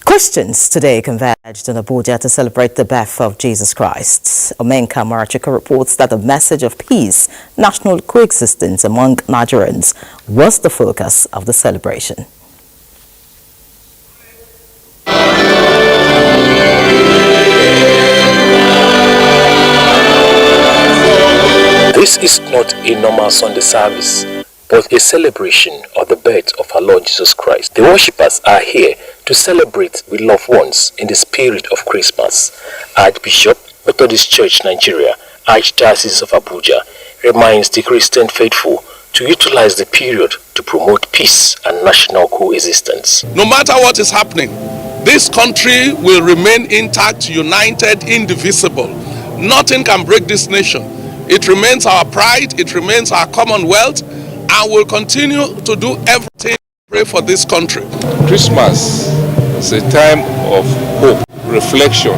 Christians today converged in Abuja to celebrate the birth of Jesus Christ. Omenka Marachika reports that the message of peace, national coexistence among Nigerians was the focus of the celebration. This is not a normal Sunday service, but a celebration of the birth of our Lord Jesus Christ. The worshippers are here to celebrate with loved ones in the spirit of Christmas. Archbishop, Methodist Church, Nigeria, Archdiocese of Abuja, reminds the Christian faithful to utilize the period to promote peace and national coexistence. No matter what is happening, this country will remain intact, united, indivisible. Nothing can break this nation. It remains our pride, it remains our commonwealth, and we'll continue to do everything to pray for this country. Christmas is a time of hope, reflection.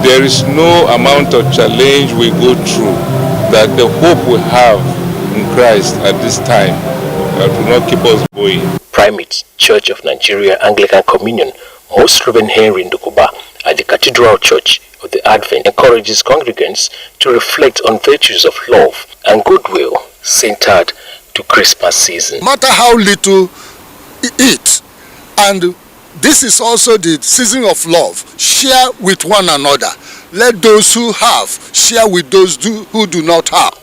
There is no amount of challenge we go through that the hope we have in Christ at this time will not keep us going. Primate Church of Nigeria Anglican Communion, Most Reverend Henry Ndukuba at the Cathedral Church of the Advent encourages congregants to reflect on virtues of love and goodwill centered to Christmas season. No matter how little you eat, and this is also the season of love, share with one another. Let those who have share with those who do not have.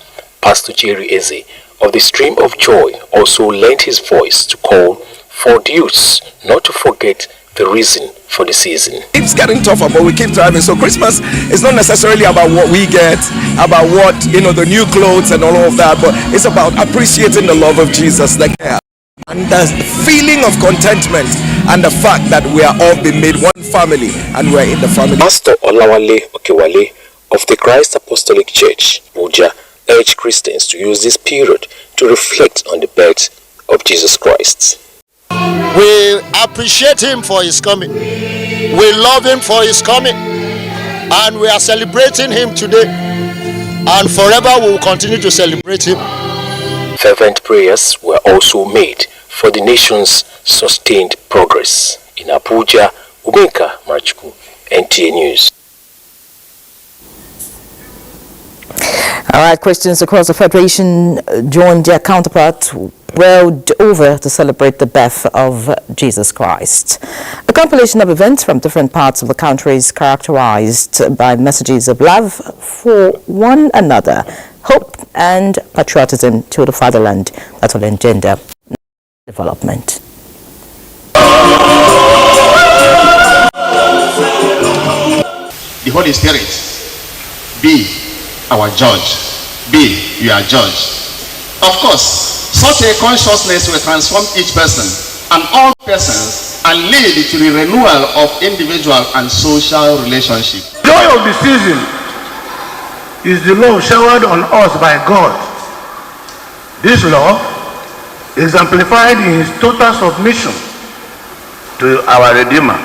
Pastor Jerry Eze of the Stream of Joy also lent his voice to call for the youths not to forget the reason for the season. It's getting tougher, but we keep driving. So Christmas is not necessarily about what we get, about what, the new clothes and all of that, but it's about appreciating the love of Jesus, and the feeling of contentment and the fact that we are all being made one family and we're in the family. Pastor Olawale Okewale of the Christ Apostolic Church, Abuja, urged Christians to use this period to reflect on the birth of Jesus Christ. We appreciate him for his coming. We love him for his coming. And we are celebrating him today. And forever we will continue to celebrate him. Fervent prayers were also made for the nation's sustained progress. In Abuja, Omenka Marachika, NTA News. All right, Christians across the Federation joined their counterparts world over to celebrate the birth of Jesus Christ. A compilation of events from different parts of the country is characterized by messages of love for one another, hope and patriotism to the fatherland that will engender development. The Holy Spirit be our judge. Be your judge. Of course, such a consciousness will transform each person and all persons and lead to the renewal of individual and social relationships. The joy of the season is the love showered on us by God. This love, exemplified in his total submission to our Redeemer,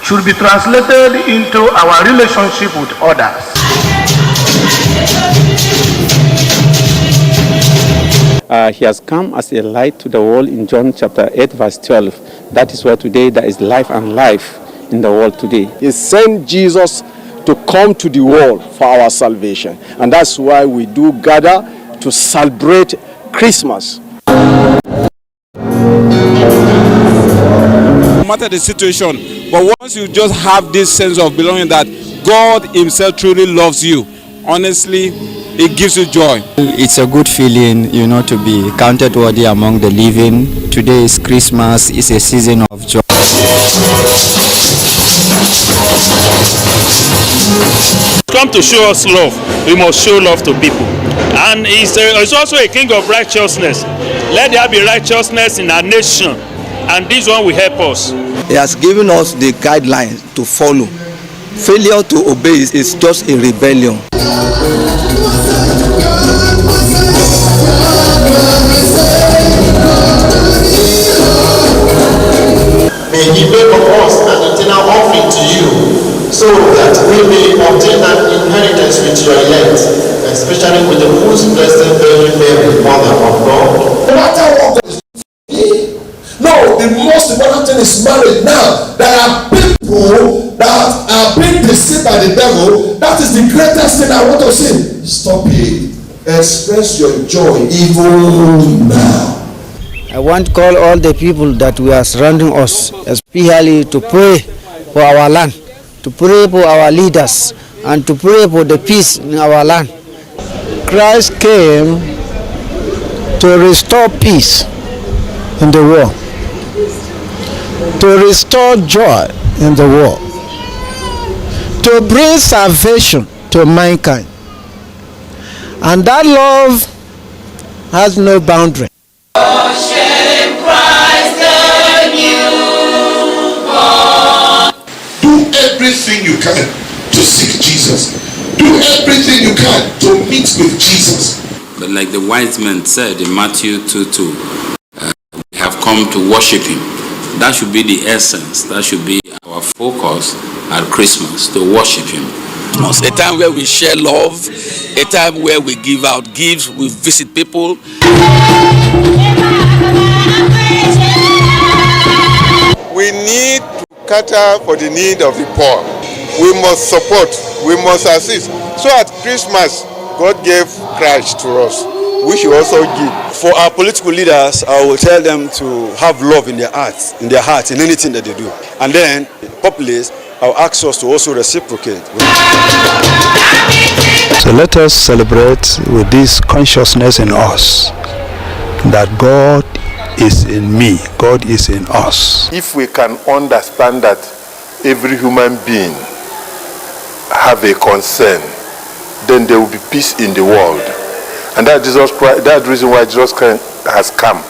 should be translated into our relationship with others. He has come as a light to the world in John chapter 8 verse 12. That is why today there is life and life in the world today. He sent Jesus to come to the world for our salvation. And that's why we do gather to celebrate Christmas. No matter the situation, but once you just have this sense of belonging that God himself truly loves you, honestly, it gives you joy. It's a good feeling, to be counted worthy among the living. Today is Christmas, it's a season of joy. Come to show us love, we must show love to people. And he's also a king of righteousness. Let there be righteousness in our nation, and this one will help us. He has given us the guidelines to follow. Failure to obey is just a rebellion. May he make of us an eternal offering to you, so that we may obtain an inheritance with with the most blessed Virgin Mary, Mother of God. No matter what God is doing. No, the most important thing is marriage. Now, there are people that are being deceived by the devil. That is the greatest thing I want to say. Stop it. Express your joy even now. I want to call all the people that we are surrounding us, especially to pray for our land, to pray for our leaders, and to pray for the peace in our land. Christ came to restore peace in the world, to restore joy in the world, to bring salvation to mankind. And that love has no boundary. Do everything you can to seek Jesus. Do everything you can to meet with Jesus. But like the wise men said in Matthew 2:2, we have come to worship him. That should be the essence. That should be our focus at Christmas, to worship him. A time where we share love, a time where we give out gifts, we visit people. We need to cater for the need of the poor. We must support, we must assist. So at Christmas, God gave Christ to us. We should also give. For our political leaders, I will tell them to have love in their hearts, in anything that they do. And then, populace, I'll ask us to also reciprocate. So let us celebrate with this consciousness in us that God is in me, God is in us. If we can understand that every human being have a concern, then there will be peace in the world. And that's the reason why Jesus Christ has come.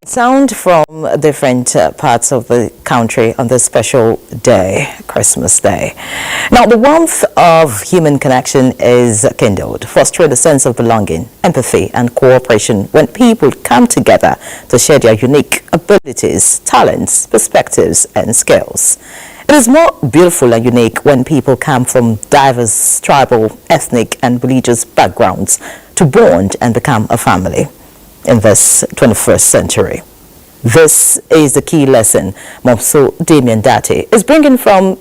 Sound from different parts of the country on this special day, Christmas Day. Now, the warmth of human connection is kindled, fostering a sense of belonging, empathy, and cooperation when people come together to share their unique abilities, talents, perspectives, and skills. It is more beautiful and unique when people come from diverse tribal, ethnic, and religious backgrounds to bond and become a family in this 21st century. This is the key lesson Momso Damien Dati is bringing from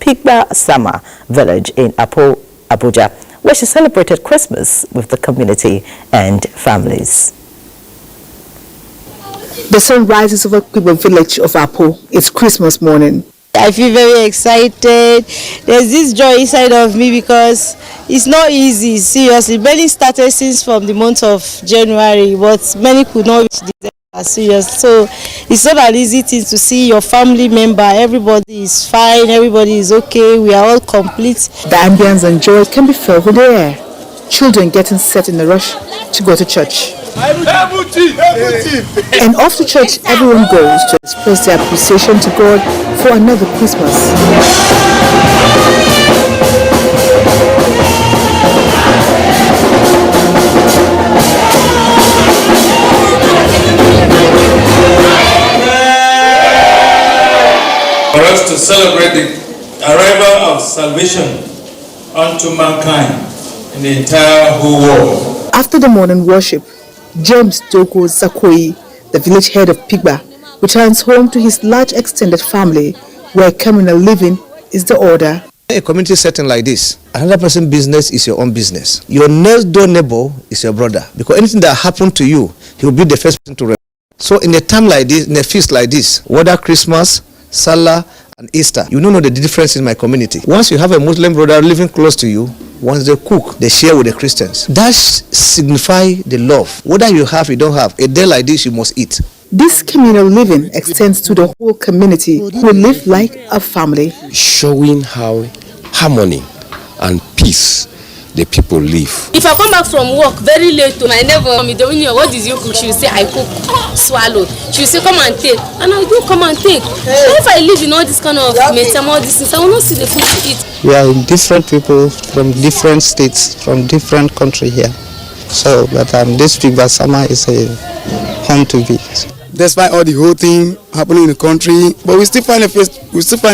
Pigba Sama village in Abuja, where she celebrated Christmas with the community and families. The sun rises over Pigba village of Apo. It's Christmas morning. I feel very excited. There's this joy inside of me because it's not easy, seriously. Barely started since from the month of January, but many could not reach December, serious. So it's not an easy thing to see your family member. Everybody is fine, everybody is okay, we are all complete. The ambience and joy can be felt with the air. Children getting set in a rush to go to church. And off to church everyone goes to express their appreciation to God for another Christmas. For us to celebrate the arrival of salvation unto mankind in the entire whole world. After the morning worship, James Doko Zakoi, the village head of Pigba, returns home to his large extended family, where communal living is the order. In a community setting like this, another person's business is your own business. Your next door neighbor is your brother, because anything that happened to you, he will be the first person to report. So in a time like this, in a feast like this, whether Christmas, Salah, and Easter, you don't know the difference in my community. Once you have a Muslim brother living close to you, once they cook, they share with the Christians. That signifies the love. Whether you have, you don't have, a day like this, you must eat. This communal living extends to the whole community who live like a family. Showing how harmony and peace the people live. If I come back from work very late to my neighbor, what did you cook? She will say, I cook swallow. She will say, come and take. And I do come and take. If I live in all this kind of metam, all these things, I will not see the food to eat. We are different people from different states, from different countries here. So, but this Pigba Sama is a home to be. despite all the whole thing happening in the country, but we still find a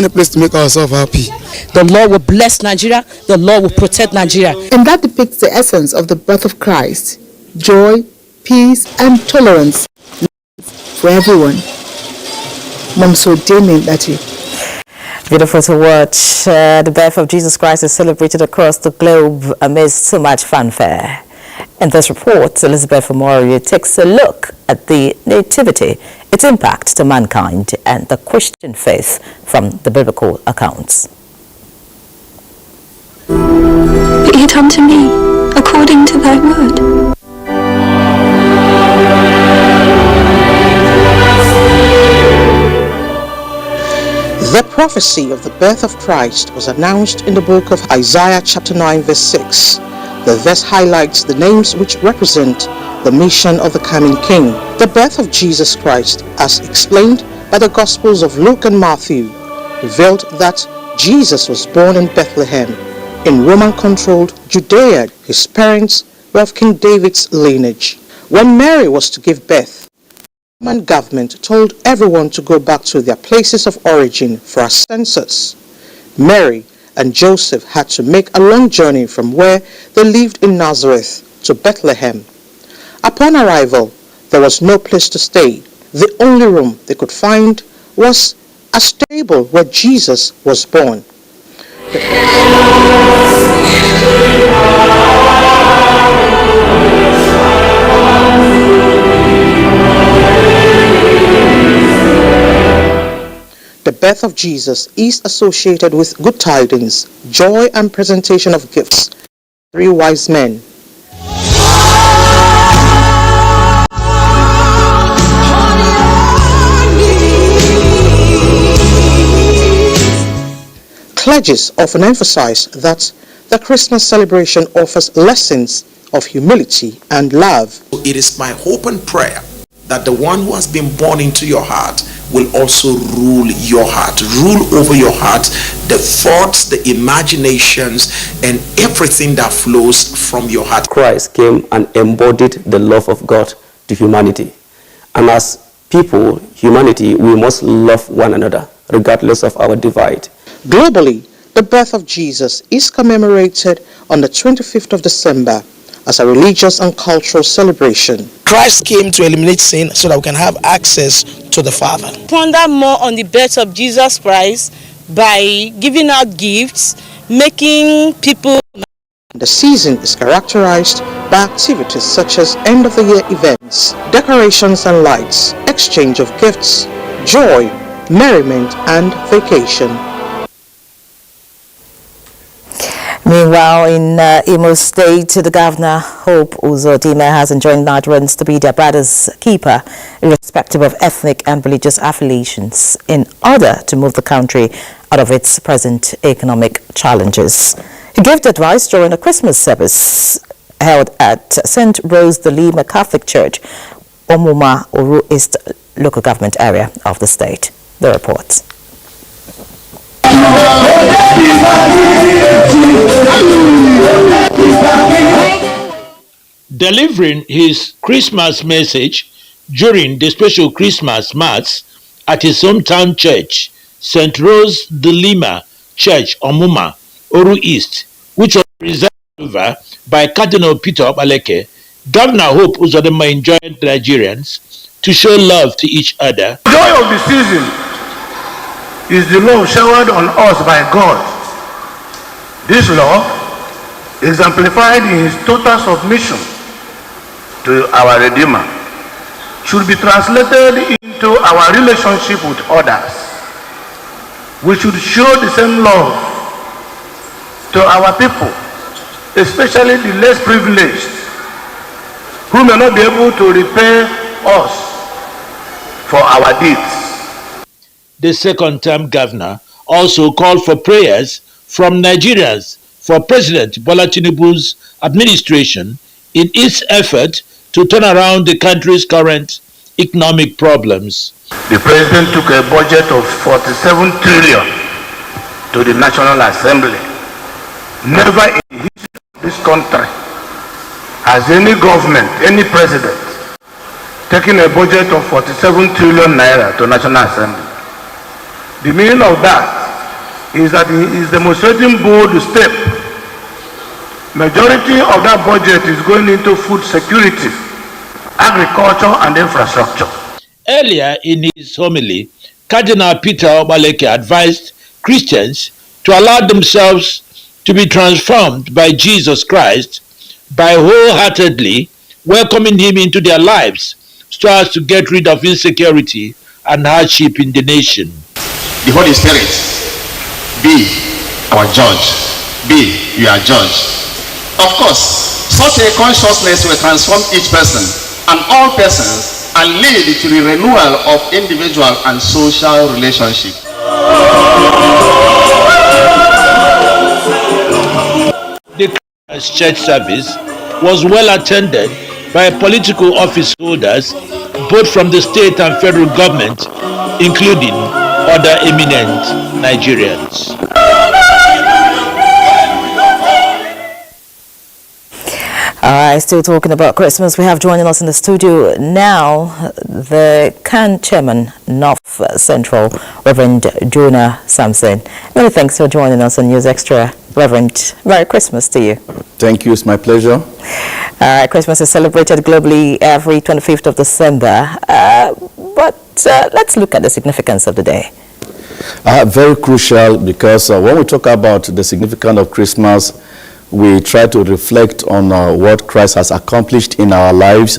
place to make ourselves happy. The Lord will bless Nigeria. The Lord will protect Nigeria. And that depicts the essence of the birth of Christ: joy, peace, and tolerance for everyone. Momso Damien Dati. Beautiful to watch. The birth of Jesus Christ is celebrated across the globe amidst so much fanfare. In this report, Elizabeth Omorio takes a look at the nativity, its impact to mankind, and the Christian faith from the biblical accounts. Be it unto me, according to thy word. The prophecy of the birth of Christ was announced in the book of Isaiah chapter 9 verse 6. The verse highlights the names which represent the mission of the coming king. The birth of Jesus Christ, as explained by the Gospels of Luke and Matthew, revealed that Jesus was born in Bethlehem, in Roman-controlled Judea. His parents were of King David's lineage. When Mary was to give birth, the Roman government told everyone to go back to their places of origin for a census. Mary and Joseph had to make a long journey from where they lived in Nazareth to Bethlehem. Upon arrival, there was no place to stay. The only room they could find was a stable where Jesus was born. The birth of Jesus is associated with good tidings, joy, and presentation of gifts. 3 wise men. Clergies often emphasize that the Christmas celebration offers lessons of humility and love. It is my hope and prayer that the one who has been born into your heart will also rule your heart, rule over your heart, the thoughts, the imaginations, and everything that flows from your heart. Christ came and embodied the love of God to humanity. And as people, humanity, we must love one another, regardless of our divide. Globally, the birth of Jesus is commemorated on the 25th of December as a religious and cultural celebration. Christ came to eliminate sin so that we can have access to the Father. Ponder more on the birth of Jesus Christ by giving out gifts, making people. The season is characterized by activities such as end-of-the-year events, decorations and lights, exchange of gifts, joy, merriment, and vacation. Meanwhile, in Imo State, the governor, Hope Uzodinma, has enjoined Nigerians to be their brother's keeper, irrespective of ethnic and religious affiliations, in order to move the country out of its present economic challenges. He gave the advice during a Christmas service held at St. Rose de Lima Catholic Church, Omuma, Oru East local government area of the state. The report. Delivering his Christmas message during the special Christmas Mass at his hometown church, St. Rose de Lima Church, Omuma, Oru East, which was presided over by Cardinal Peter Obaleke, Governor Hope Uzodinma enjoined Nigerians to show love to each other. The joy of the season is the love showered on us by God. This love, exemplified in his total submission to our Redeemer, should be translated into our relationship with others. We should show the same love to our people, especially the less privileged, who may not be able to repay us for our deeds. The second-term governor also called for prayers from Nigerians for President Bola Tinubu's administration in its effort to turn around the country's current economic problems. The president took a budget of 47 trillion to the National Assembly. Never in the history of this country has any government, any president, taking a budget of 47 trillion naira to National Assembly. The meaning of that is that he is demonstrating bold step. Majority of that budget is going into food security, agriculture and infrastructure. Earlier in his homily, Cardinal Peter Obaleke advised Christians to allow themselves to be transformed by Jesus Christ by wholeheartedly welcoming him into their lives so as to get rid of insecurity and hardship in the nation. The Holy Spirit be our judge, be your judge. Of course, such a consciousness will transform each person and all persons and lead to the renewal of individual and social relationships. The Christmas church service was well attended by political office holders both from the state and federal government, including other eminent Nigerians. Still talking about Christmas, we have joining us in the studio now the CAN chairman, North Central, Reverend Jonah Samson. Many thanks for joining us on News Extra. Reverend, Merry Christmas to you. Thank you, it's my pleasure. Christmas is celebrated globally every 25th of December, but let's look at the significance of the day. Very crucial, because when we talk about the significance of Christmas, we try to reflect on what Christ has accomplished in our lives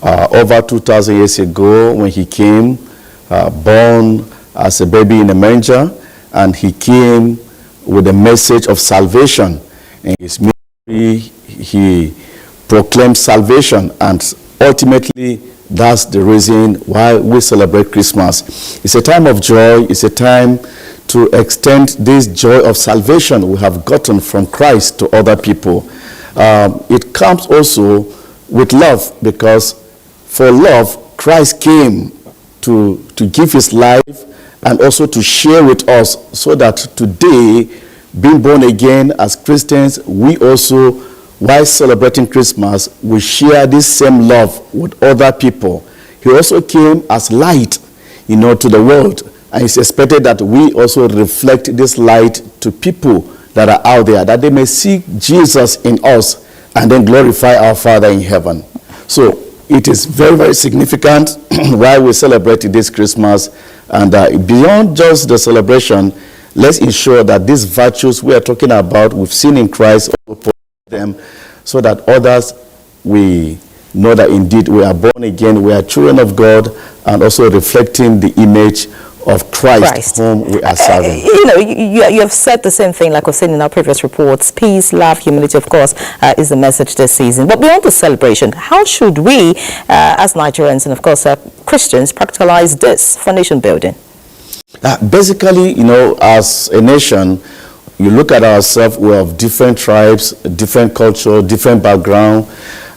over 2,000 years ago when he came, born as a baby in a manger, and he came with a message of salvation. In his ministry, he proclaimed salvation, and ultimately that's the reason why we celebrate Christmas. It's a time of joy, it's a time to extend this joy of salvation we have gotten from Christ to other people. It comes also with love, because for love, Christ came to give his life and also to share with us, so that today, being born again as Christians, we also, while celebrating Christmas, we share this same love with other people. He also came as light, to the world. And it's expected that we also reflect this light to people that are out there, that they may see Jesus in us and then glorify our Father in heaven. So it is very, very significant why we celebrate this Christmas. And beyond just the celebration, let's ensure that these virtues we are talking about, we've seen in Christ, also them, so that others, we know that indeed we are born again, we are children of God, and also reflecting the image of Christ, whom we are serving. You have said the same thing like we've seen in our previous reports. Peace, love, humility, of course, is the message this season. But beyond the celebration, how should we, as Nigerians and of course Christians, practicalize this for nation building? Basically, as a nation, you look at ourselves, we have different tribes, different culture, different background.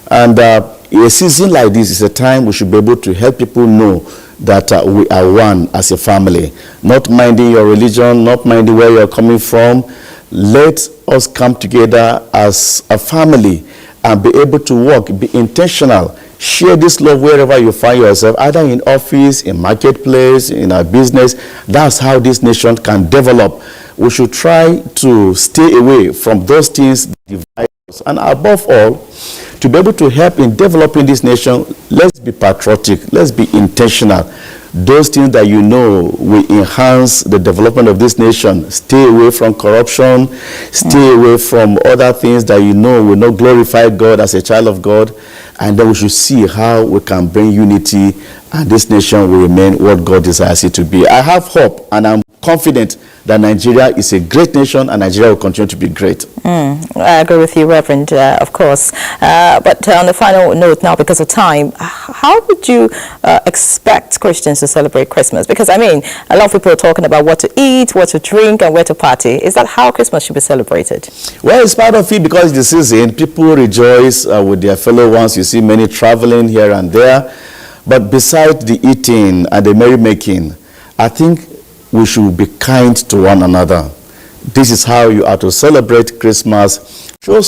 And a season like this is a time we should be able to help people know that we are one as a family, not minding your religion, not minding where you're coming from. Let us come together as a family and be able to work, be intentional, share this love wherever you find yourself, either in office, in marketplace, in our business. That's how this nation can develop. We should try to stay away from those things that divide us. And above all, to be able to help in developing this nation, let's be patriotic, let's be intentional. Those things that will enhance the development of this nation. Stay away from corruption, stay away from other things that will not glorify God as a child of God. And then we should see how we can bring unity, and this nation will remain what God desires it to be. I have hope, and I'm confident that Nigeria is a great nation, and Nigeria will continue to be great. I agree with you, Reverend, of course. But on the final note now, because of time, how would you expect Christians to celebrate Christmas? Because, a lot of people are talking about what to eat, what to drink, and where to party. Is that how Christmas should be celebrated? Well, it's part of it, because it's the season. People rejoice with their fellow ones. You see many traveling here and there. But besides the eating and the merrymaking, I think we should be kind to one another. This is how you are to celebrate Christmas. Show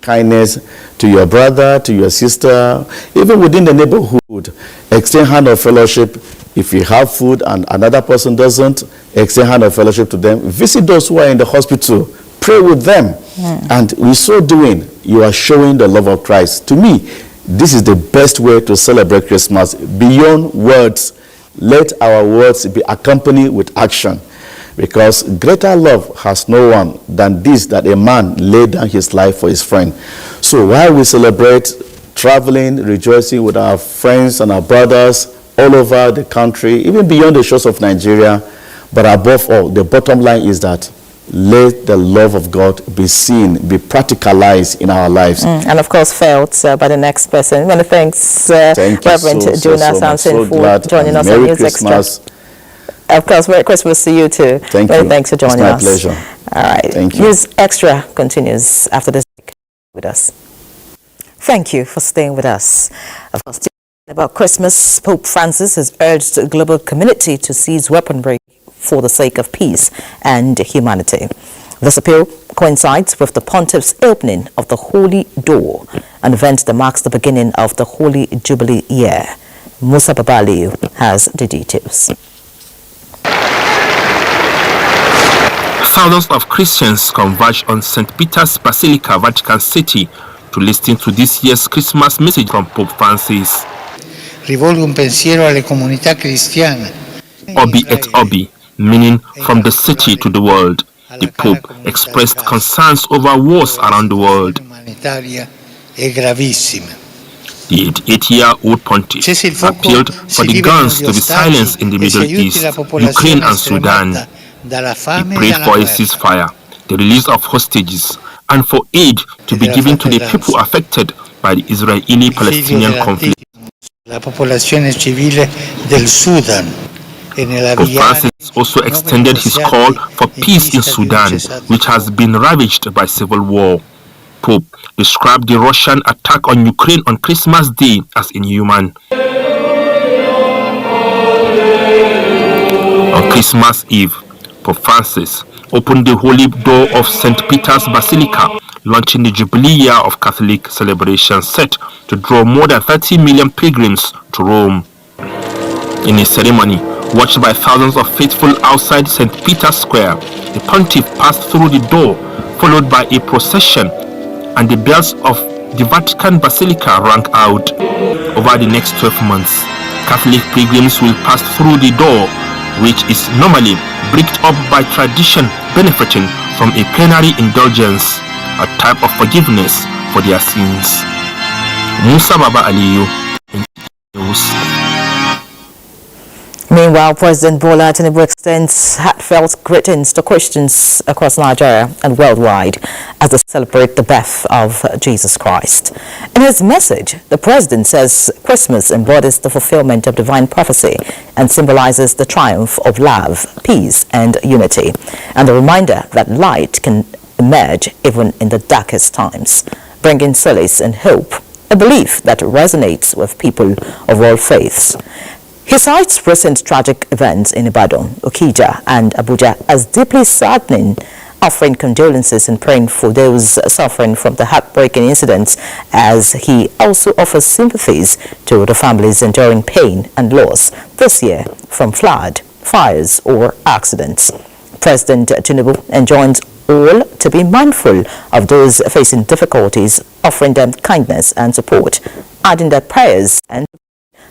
kindness to your brother, to your sister, even within the neighborhood. Extend hand of fellowship. If you have food and another person doesn't, extend hand of fellowship to them. Visit those who are in the hospital. Pray with them. And with so doing, you are showing the love of Christ. To me, this is the best way to celebrate Christmas. Beyond words, let our words be accompanied with action. Because greater love has no one than this, that a man laid down his life for his friend. So while we celebrate traveling, rejoicing with our friends and our brothers all over the country, even beyond the shores of Nigeria, but above all, the bottom line is that let the love of God be seen, be practicalized in our lives. And of course felt by the next person. Many thanks, Reverend Jonas Hansen, for joining us on News Extra. Of course, Merry Christmas to you too. Thank you. Thanks for joining us. It's my pleasure. All right. Thank you. News Extra continues after this with us. Thank you for staying with us. Of course, about Christmas, Pope Francis has urged the global community to cease weaponry for the sake of peace and humanity. This appeal coincides with the Pontiff's opening of the Holy Door, an event that marks the beginning of the Holy Jubilee year. Musa Babaliu has the details. Thousands of Christians converged on St. Peter's Basilica, Vatican City, to listen to this year's Christmas message from Pope Francis. Rivolgo un pensiero alle comunità cristiane. Obi et Obi, meaning from the city to the world. The Pope expressed concerns over wars around the world. Umanitaria è gravissima. The 88-year-old pontiff appealed for the guns to be silenced in the Middle East, Ukraine and Sudan. He prayed for a ceasefire, the release of hostages, and for aid to be given to the people affected by the Israeli-Palestinian conflict. Pope Francis also extended his call for peace in Sudan, which has been ravaged by civil war. Pope described the Russian attack on Ukraine on Christmas Day as inhuman. On Christmas Eve, Pope Francis opened the Holy Door of St. Peter's Basilica, launching the Jubilee year of Catholic celebration set to draw more than 30 million pilgrims to Rome. In a ceremony watched by thousands of faithful outside St. Peter's Square, the pontiff passed through the door, followed by a procession, and the bells of the Vatican Basilica rang out. Over the next 12 months, Catholic pilgrims will pass through the door, which is normally bricked up by tradition, benefiting from a plenary indulgence, a type of forgiveness for their sins. Musa Baba Aliyu, News. Meanwhile, President Bola Tinubu extends heartfelt greetings to Christians across Nigeria and worldwide as they celebrate the birth of Jesus Christ. In his message, the president says Christmas embodies the fulfillment of divine prophecy and symbolizes the triumph of love, peace, and unity, and the reminder that light can emerge even in the darkest times, bringing solace and hope, a belief that resonates with people of all faiths. He cites recent tragic events in Ibadan, Okija, and Abuja as deeply saddening, offering condolences and praying for those suffering from the heartbreaking incidents, as he also offers sympathies to the families enduring pain and loss this year from flood, fires, or accidents. President Tinubu enjoins all to be mindful of those facing difficulties, offering them kindness and support, adding that prayers and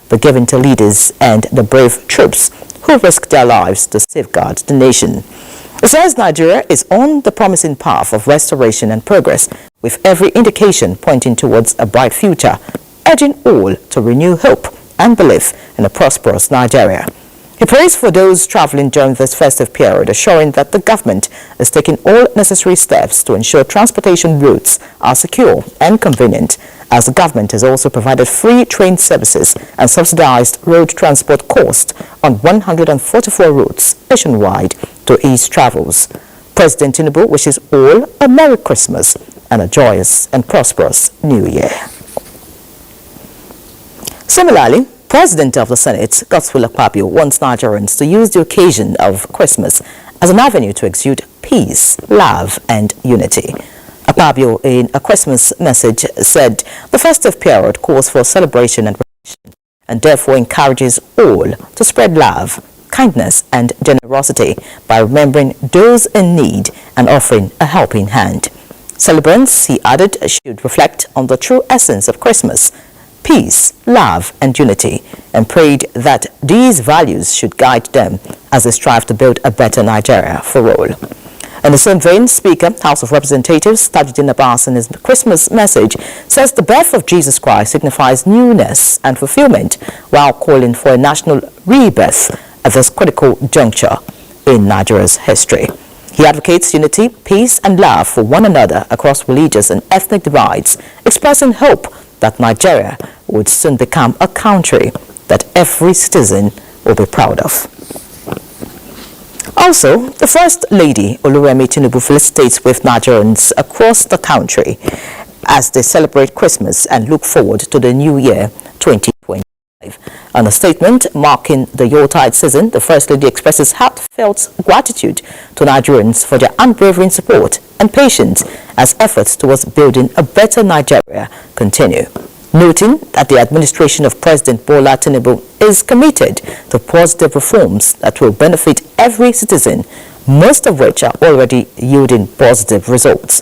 be given to leaders and the brave troops who risk their lives to safeguard the nation. It says Nigeria is on the promising path of restoration and progress, with every indication pointing towards a bright future, urging all to renew hope and belief in a prosperous Nigeria. He prays for those traveling during this festive period, assuring that the government is taking all necessary steps to ensure transportation routes are secure and convenient, as the government has also provided free train services and subsidized road transport costs on 144 routes nationwide to ease travels. President Tinubu wishes all a Merry Christmas and a joyous and prosperous New Year. Similarly, President of the Senate, Godswill Akpabio, wants Nigerians to use the occasion of Christmas as an avenue to exude peace, love, and unity. Akpabio, in a Christmas message, said the festive period calls for celebration and reflection, and therefore encourages all to spread love, kindness and generosity by remembering those in need and offering a helping hand. Celebrants, he added, should reflect on the true essence of Christmas: peace, love and unity, and prayed that these values should guide them as they strive to build a better Nigeria for all. In the same vein, Speaker, House of Representatives Tajuddin Abbas, in his Christmas message, says the birth of Jesus Christ signifies newness and fulfillment, while calling for a national rebirth at this critical juncture in Nigeria's history. He advocates unity, peace and love for one another across religious and ethnic divides, expressing hope that Nigeria would soon become a country that every citizen will be proud of. Also, the First Lady, Oluremi Tinubu, felicitates with Nigerians across the country as they celebrate Christmas and look forward to the new year 2025. In a statement marking the Yuletide season, the First Lady expresses heartfelt gratitude to Nigerians for their unwavering support and patience as efforts towards building a better Nigeria continue, noting that the administration of President Bola Tinubu is committed to positive reforms that will benefit every citizen, most of which are already yielding positive results.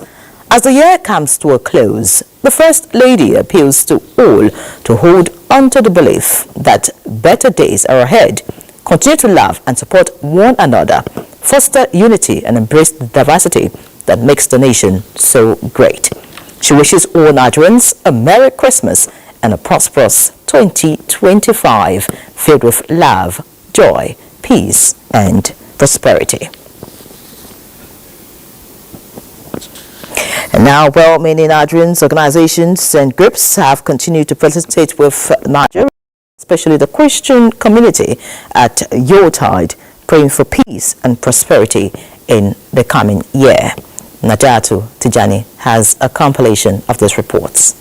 As the year comes to a close, the First Lady appeals to all to hold on to the belief that better days are ahead, continue to love and support one another, foster unity and embrace the diversity that makes the nation so great. She wishes all Nigerians a Merry Christmas and a prosperous 2025 filled with love, joy, peace and prosperity. And now, well-meaning Nigerians, organizations and groups have continued to felicitate with Nigeria, especially the Christian community at Yuletide, praying for peace and prosperity in the coming year. Najatu Tijani has a compilation of these reports.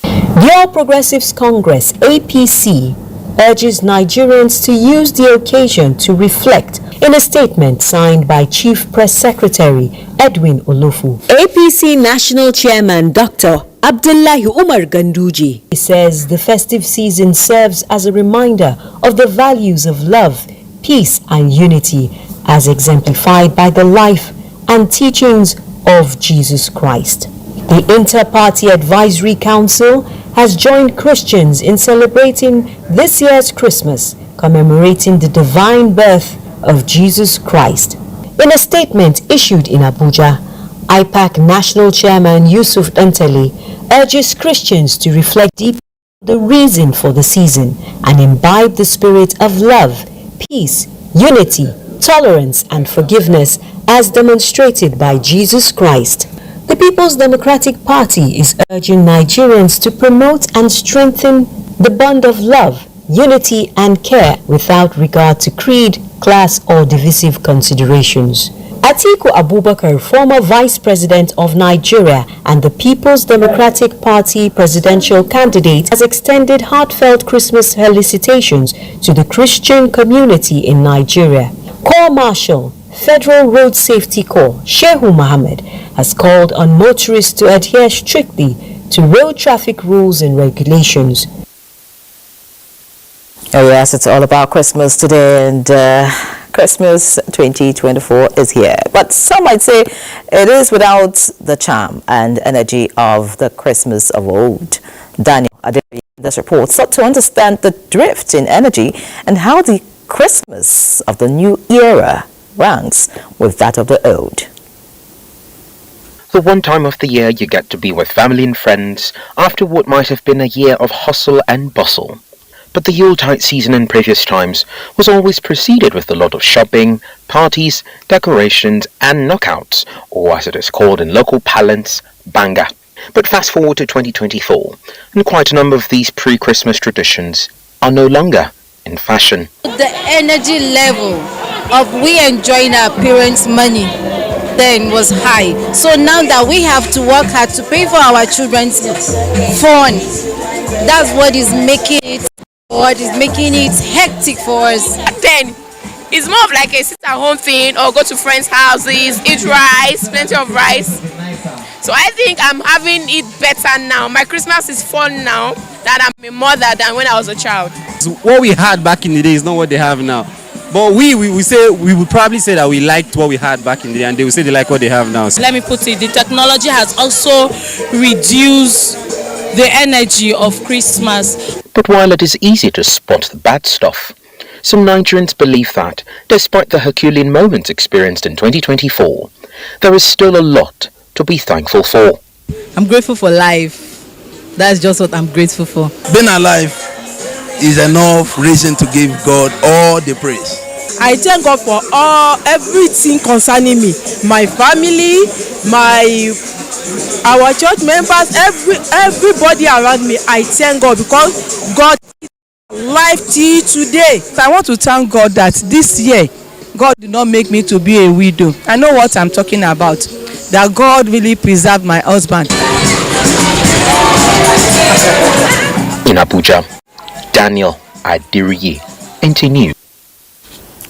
The All Progressives Congress, APC, urges Nigerians to use the occasion to reflect in a statement signed by Chief Press Secretary Edwin Olofu. APC National Chairman Dr. Abdullahi Umar Ganduji. He says the festive season serves as a reminder of the values of love, peace and unity as exemplified by the life and teachings of Jesus Christ. The Inter-Party Advisory Council has joined Christians in celebrating this year's Christmas, commemorating the divine birth of Jesus Christ. In a statement issued in Abuja, IPAC National Chairman Yusuf Entele urges Christians to reflect deeply on the reason for the season and imbibe the spirit of love, peace, unity, tolerance and forgiveness as demonstrated by Jesus Christ. The People's Democratic Party is urging Nigerians to promote and strengthen the bond of love, unity and care without regard to creed, class or divisive considerations. Atiku Abubakar, former Vice President of Nigeria and the People's Democratic Party presidential candidate, has extended heartfelt Christmas felicitations to the Christian community in Nigeria. Corps Marshal, Federal Road Safety Corps, Shehu Mohammed, has called on motorists to adhere strictly to road traffic rules and regulations. Oh yes, it's all about Christmas today, and Christmas 2024 is here. But some might say it is without the charm and energy of the Christmas of old. Daniel Adeli, this report sought to understand the drift in energy and how the Christmas of the new era ranks with that of the old. The one time of the year you get to be with family and friends after what might have been a year of hustle and bustle. But the Yuletide season in previous times was always preceded with a lot of shopping, parties, decorations and knockouts, or as it is called in local parlance, banga. But fast forward to 2024, and quite a number of these pre-Christmas traditions are no longer in fashion. The energy level of we enjoying our parents' money then was high. So now that we have to work hard to pay for our children's fun, that's what is making it hectic for us. Then It's more of like a sit-at-home thing, or go to friends' houses, eat rice, plenty of rice. So I think I'm having it better now. My Christmas is fun now that I'm a mother than when I was a child. What we had back in the day is not what they have now. But we would probably say that we liked what we had back in the day, and they would say they like what they have now. Let me put it, the technology has also reduced the energy of Christmas. But while it is easy to spot the bad stuff, some Nigerians believe that, despite the Herculean moments experienced in 2024, there is still a lot to be thankful for. I'm grateful for life. That's just what I'm grateful for. Being alive is enough reason to give God all the praise. I thank God for everything concerning me, my family, our church members, everybody around me. I thank God because God is alive till today. So I want to thank God that this year God did not make me to be a widow. I know what I'm talking about. That God really preserved my husband. In Abuja, Daniel Adiriye, NTA News.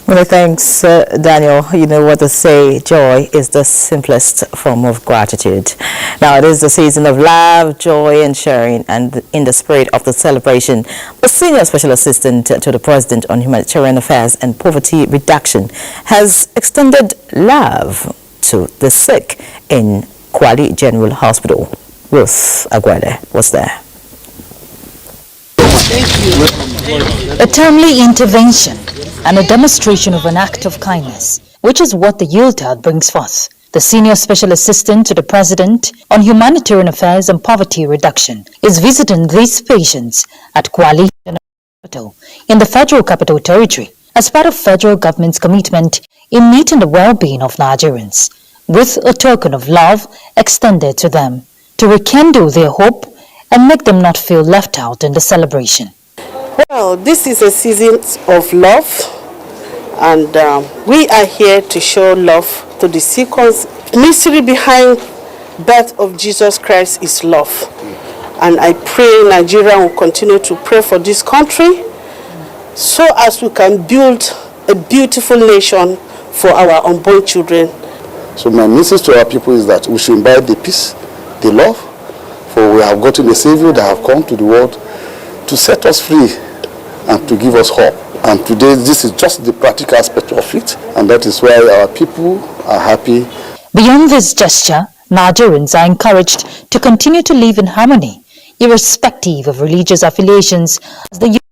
Well, thanks, Daniel. You know what they say, joy is the simplest form of gratitude. Now, it is the season of love, joy, and sharing, and in the spirit of the celebration, the Senior Special Assistant to the President on Humanitarian Affairs and Poverty Reduction has extended love to the sick in Kwali General Hospital. Ruth Aguele was there. A timely intervention and a demonstration of an act of kindness, which is what the Yuletide brings forth. The Senior Special Assistant to the President on Humanitarian Affairs and Poverty Reduction is visiting these patients at Kwali General Hospital in the Federal Capital Territory as part of federal government's commitment in meeting the well-being of Nigerians, with a token of love extended to them to rekindle their hope and make them not feel left out in the celebration. Well, this is a season of love, and we are here to show love to the sick ones. Mystery behind birth of Jesus Christ is love, and I pray Nigeria will continue to pray for this country so as we can build a beautiful nation for our unborn children. So my message to our people is that we should imbibe the peace, the love, for we have gotten a Savior that have come to the world to set us free and to give us hope. And today this is just the practical aspect of it, and that is why our people are happy. Beyond this gesture, Nigerians are encouraged to continue to live in harmony, irrespective of religious affiliations, as the youth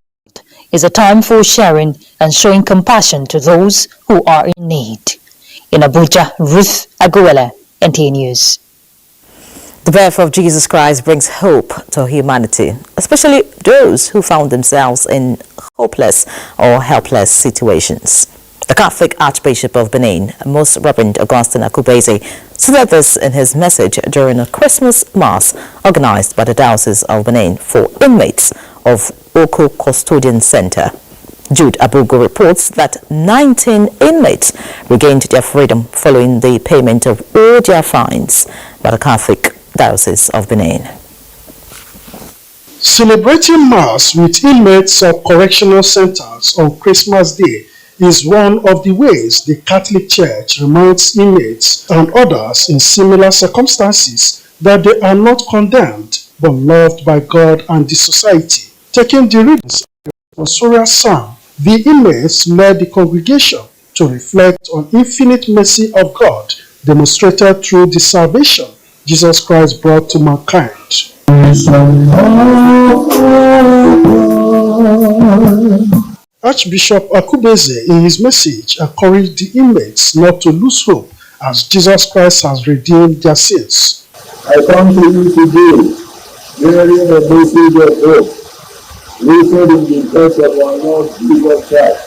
is a time for sharing and showing compassion to those who are in need. In Abuja, Ruth Aguele, NTA News. The birth of Jesus Christ brings hope to humanity, especially those who found themselves in hopeless or helpless situations. The Catholic Archbishop of Benin, Most Reverend Augustine Akubeze, said this in his message during a Christmas Mass organized by the Diocese of Benin for inmates of Oko Custodian Center. Jude Abugo reports that 19 inmates regained their freedom following the payment of all their fines by the Catholic Diocese of Benin. Celebrating Mass with inmates of correctional centers on Christmas Day is one of the ways the Catholic Church reminds inmates and others in similar circumstances that they are not condemned but loved by God and the society. Taking the readings of the responsorial psalm, the inmates led the congregation to reflect on infinite mercy of God demonstrated through the salvation Jesus Christ brought to mankind. Archbishop Akubeze, in his message, encouraged the inmates not to lose hope as Jesus Christ has redeemed their sins. I come to you today, bearing a message of hope, rooted in the death of our Lord Jesus Christ.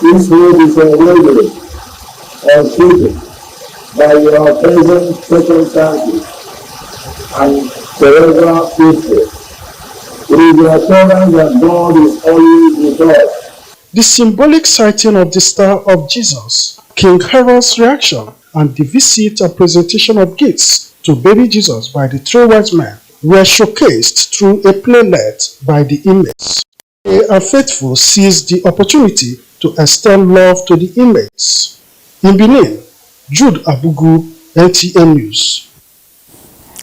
This hope is unwavering, unshaken by your present circumstances and forever faithful. It is the assurance that God is always with us. The symbolic sighting of the star of Jesus, King Herod's reaction, and the visit and presentation of gifts to baby Jesus by the three wise men were showcased through a play led by the inmates. They are faithful seized the opportunity to extend love to the inmates. In Benin, Jude Abugu, NTA News.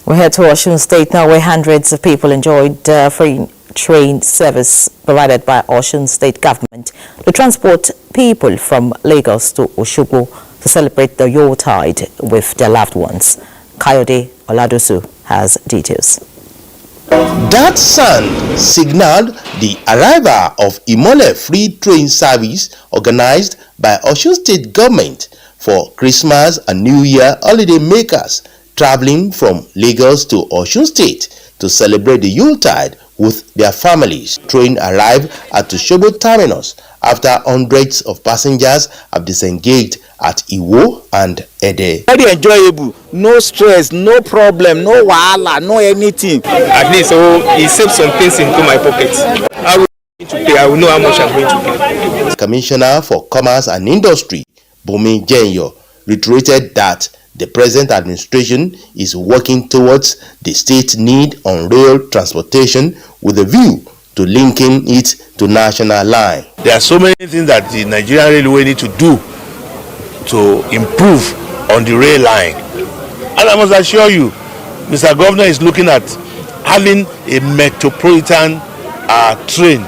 We head to Osun State now, where hundreds of people enjoyed free train service provided by Osun State government to transport people from Lagos to Osogbo to celebrate the Yuletide with their loved ones. Kayode Oladosu has details. That sound signaled the arrival of Imole free train service organized by Osun State government for Christmas and New Year holiday makers traveling from Lagos to Osun State to celebrate the Yuletide with their families. Train arrived at Osogbo terminus after hundreds of passengers have disengaged at Iwo and Ede. Very enjoyable, no stress, no problem, no wahala, no anything. At least it saved some things into my pocket. I will know how much I'm going to pay. Commissioner for Commerce and Industry, Bumi Jenyo, reiterated that the present administration is working towards the state's need on rail transportation with a view to linking it to national line. There are so many things that the Nigerian Railway need to do to improve on the rail line. And I must assure you, Mr. Governor is looking at having a metropolitan train.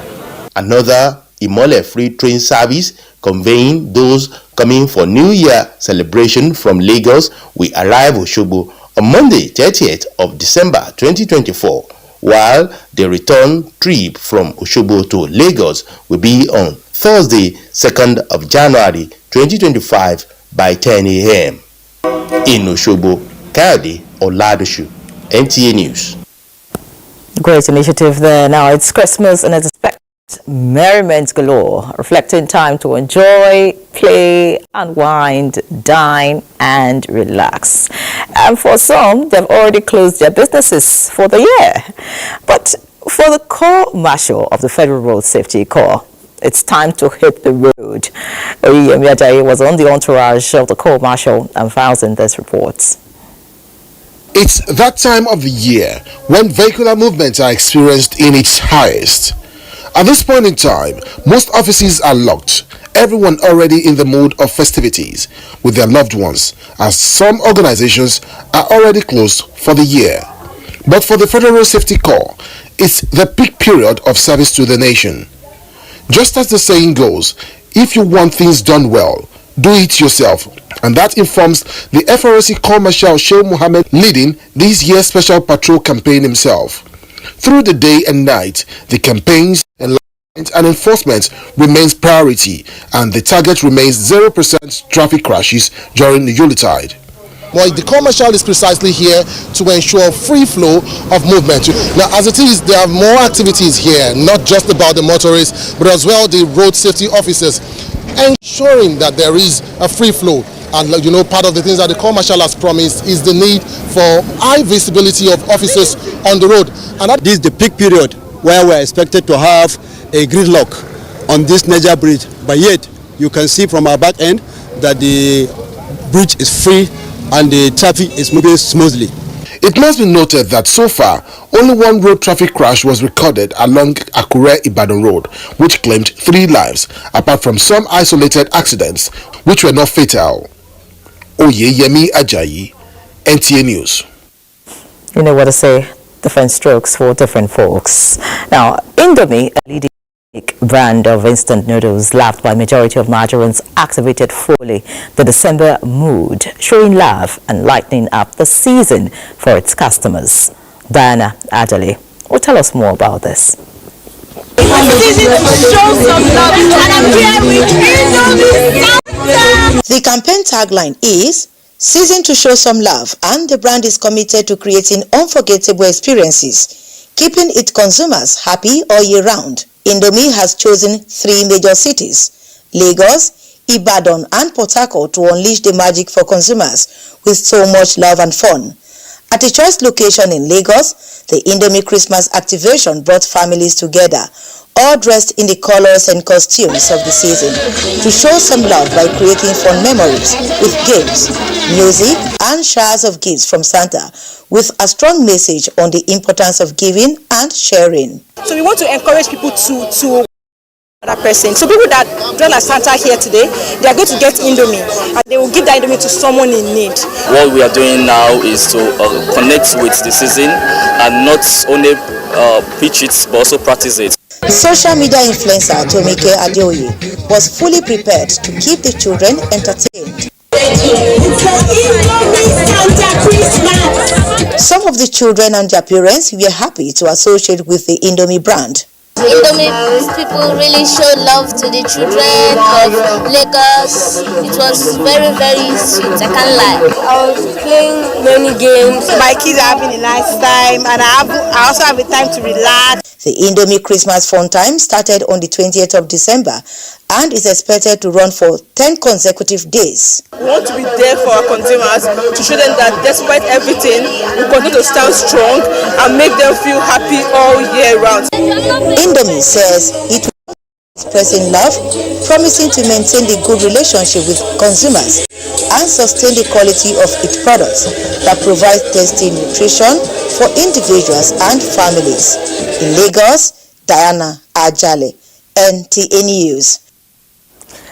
Another Imole free train service conveying those coming for New Year celebration from Lagos will arrive Osogbo on Monday, 30th of December 2024, while the return trip from Osogbo to Lagos will be on Thursday, 2nd of January 2025 by 10 a.m. In Osogbo, Kayode Oladosu, NTA News. Great initiative there. Now it's Christmas and it's expected merriment galore, reflecting time to enjoy, play, unwind, dine, and relax. And for some, they've already closed their businesses for the year. But for the Corps Marshal of the Federal Road Safety Corps, it's time to hit the road. Oyeyemi Ajayi was on the entourage of the Corps Marshal and files in this report. It's that time of the year when vehicular movements are experienced in its highest. At this point in time, most offices are locked, everyone already in the mood of festivities with their loved ones, as some organizations are already closed for the year. But for the Federal Safety Corps, it's the peak period of service to the nation. Just as the saying goes, if you want things done well, do it yourself. And that informs the FRSC Corps Marshal Sheikh Mohammed leading this year's special patrol campaign himself. Through the day and night, the campaigns and enforcement remains priority, and the target remains 0% traffic crashes during the Yuletide. Well, the Corps Marshal is precisely here to ensure free flow of movement. Now, as it is, there are more activities here, not just about the motorists, but as well the road safety officers, ensuring that there is a free flow. And you know, part of the things that the Corps Marshal has promised is the need for high visibility of officers on the road. And this is the peak period where we are expected to have a gridlock on this Niger bridge. But yet, you can see from our back end that the bridge is free and the traffic is moving smoothly. It must be noted that so far, only one road traffic crash was recorded along Akure-Ibadan Road, which claimed 3 lives, apart from some isolated accidents, which were not fatal. Oyeyemi Ajayi, NTA News. You know what to say, different strokes for different folks. Now, Indomie, a leading brand of instant noodles loved by majority of Nigerians, activated fully the December mood, showing love and lightening up the season for its customers. Diana Adjale will tell us more about this. The campaign tagline is "Season to show some love," and the brand is committed to creating unforgettable experiences, keeping its consumers happy all year round. Indomie has chosen 3 major cities, Lagos, Ibadan, and Port Harcourt, to unleash the magic for consumers with so much love and fun. At a choice location in Lagos, the Indomie Christmas activation brought families together, all dressed in the colors and costumes of the season, to show some love by creating fun memories with games, music, and showers of gifts from Santa, with a strong message on the importance of giving and sharing. So we want to encourage people to Another person. So people that join as Santa here today, they are going to get Indomie, and they will give that Indomie to someone in need. What we are doing now is to connect with the season and not only preach it but also practice it. Social media influencer Tomike Adeoye was fully prepared to keep the children entertained. Some of the children and their parents were happy to associate with the Indomie brand. Indomie people really show love to the children of Lagos. It was very, very sweet. I can't lie. I was playing many games. My kids are having a nice time, and I also have a time to relax. The Indomie Christmas Fun Time started on the 20th of December and is expected to run for 10 consecutive days. We want to be there for our consumers to show them that despite everything, we continue to stand strong and make them feel happy all year round. Indomie says it will expressing love, promising to maintain the good relationship with consumers and sustain the quality of its products that provide tasty nutrition for individuals and families. In Lagos, Diana Ajale, NTA News.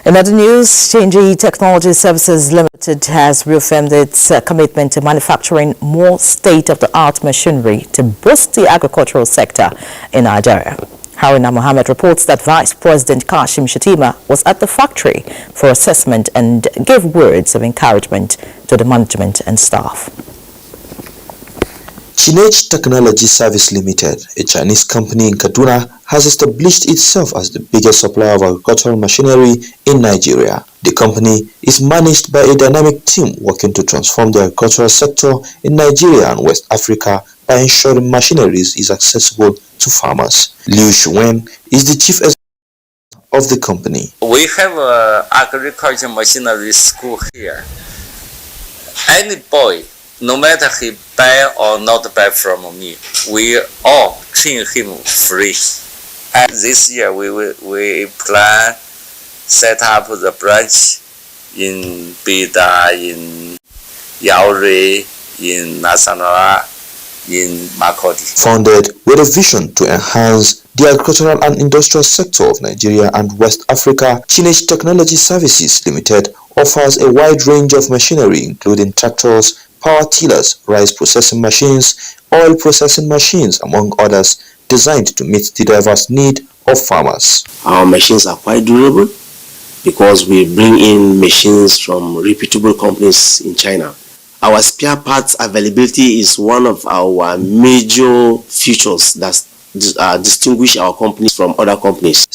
In other news, Chinji Technology Services Limited has reaffirmed its commitment to manufacturing more state-of-the-art machinery to boost the agricultural sector in Nigeria. Haruna Mohammed reports that Vice President Kashim Shettima was at the factory for assessment and gave words of encouragement to the management and staff. Chinji Technology Service Limited, a Chinese company in Kaduna, has established itself as the biggest supplier of agricultural machinery in Nigeria. The company is managed by a dynamic team working to transform the agricultural sector in Nigeria and West Africa by ensuring machinery is accessible to farmers. Liu Shuwen is the chief executive of the company. We have an agricultural machinery school here. Any boy, no matter he buy or not buy from me, we all train him free. And this year we plan set up the branch in Bida, in Yauri, in Nasanawa, in Makodi. Founded with a vision to enhance the agricultural and industrial sector of Nigeria and West Africa, Chinji Technology Services Limited offers a wide range of machinery including tractors, power tillers, rice processing machines, oil processing machines, among others, designed to meet the diverse need of farmers. Our machines are quite durable because we bring in machines from reputable companies in China. Our spare parts availability is one of our major features that distinguish our companies from other companies.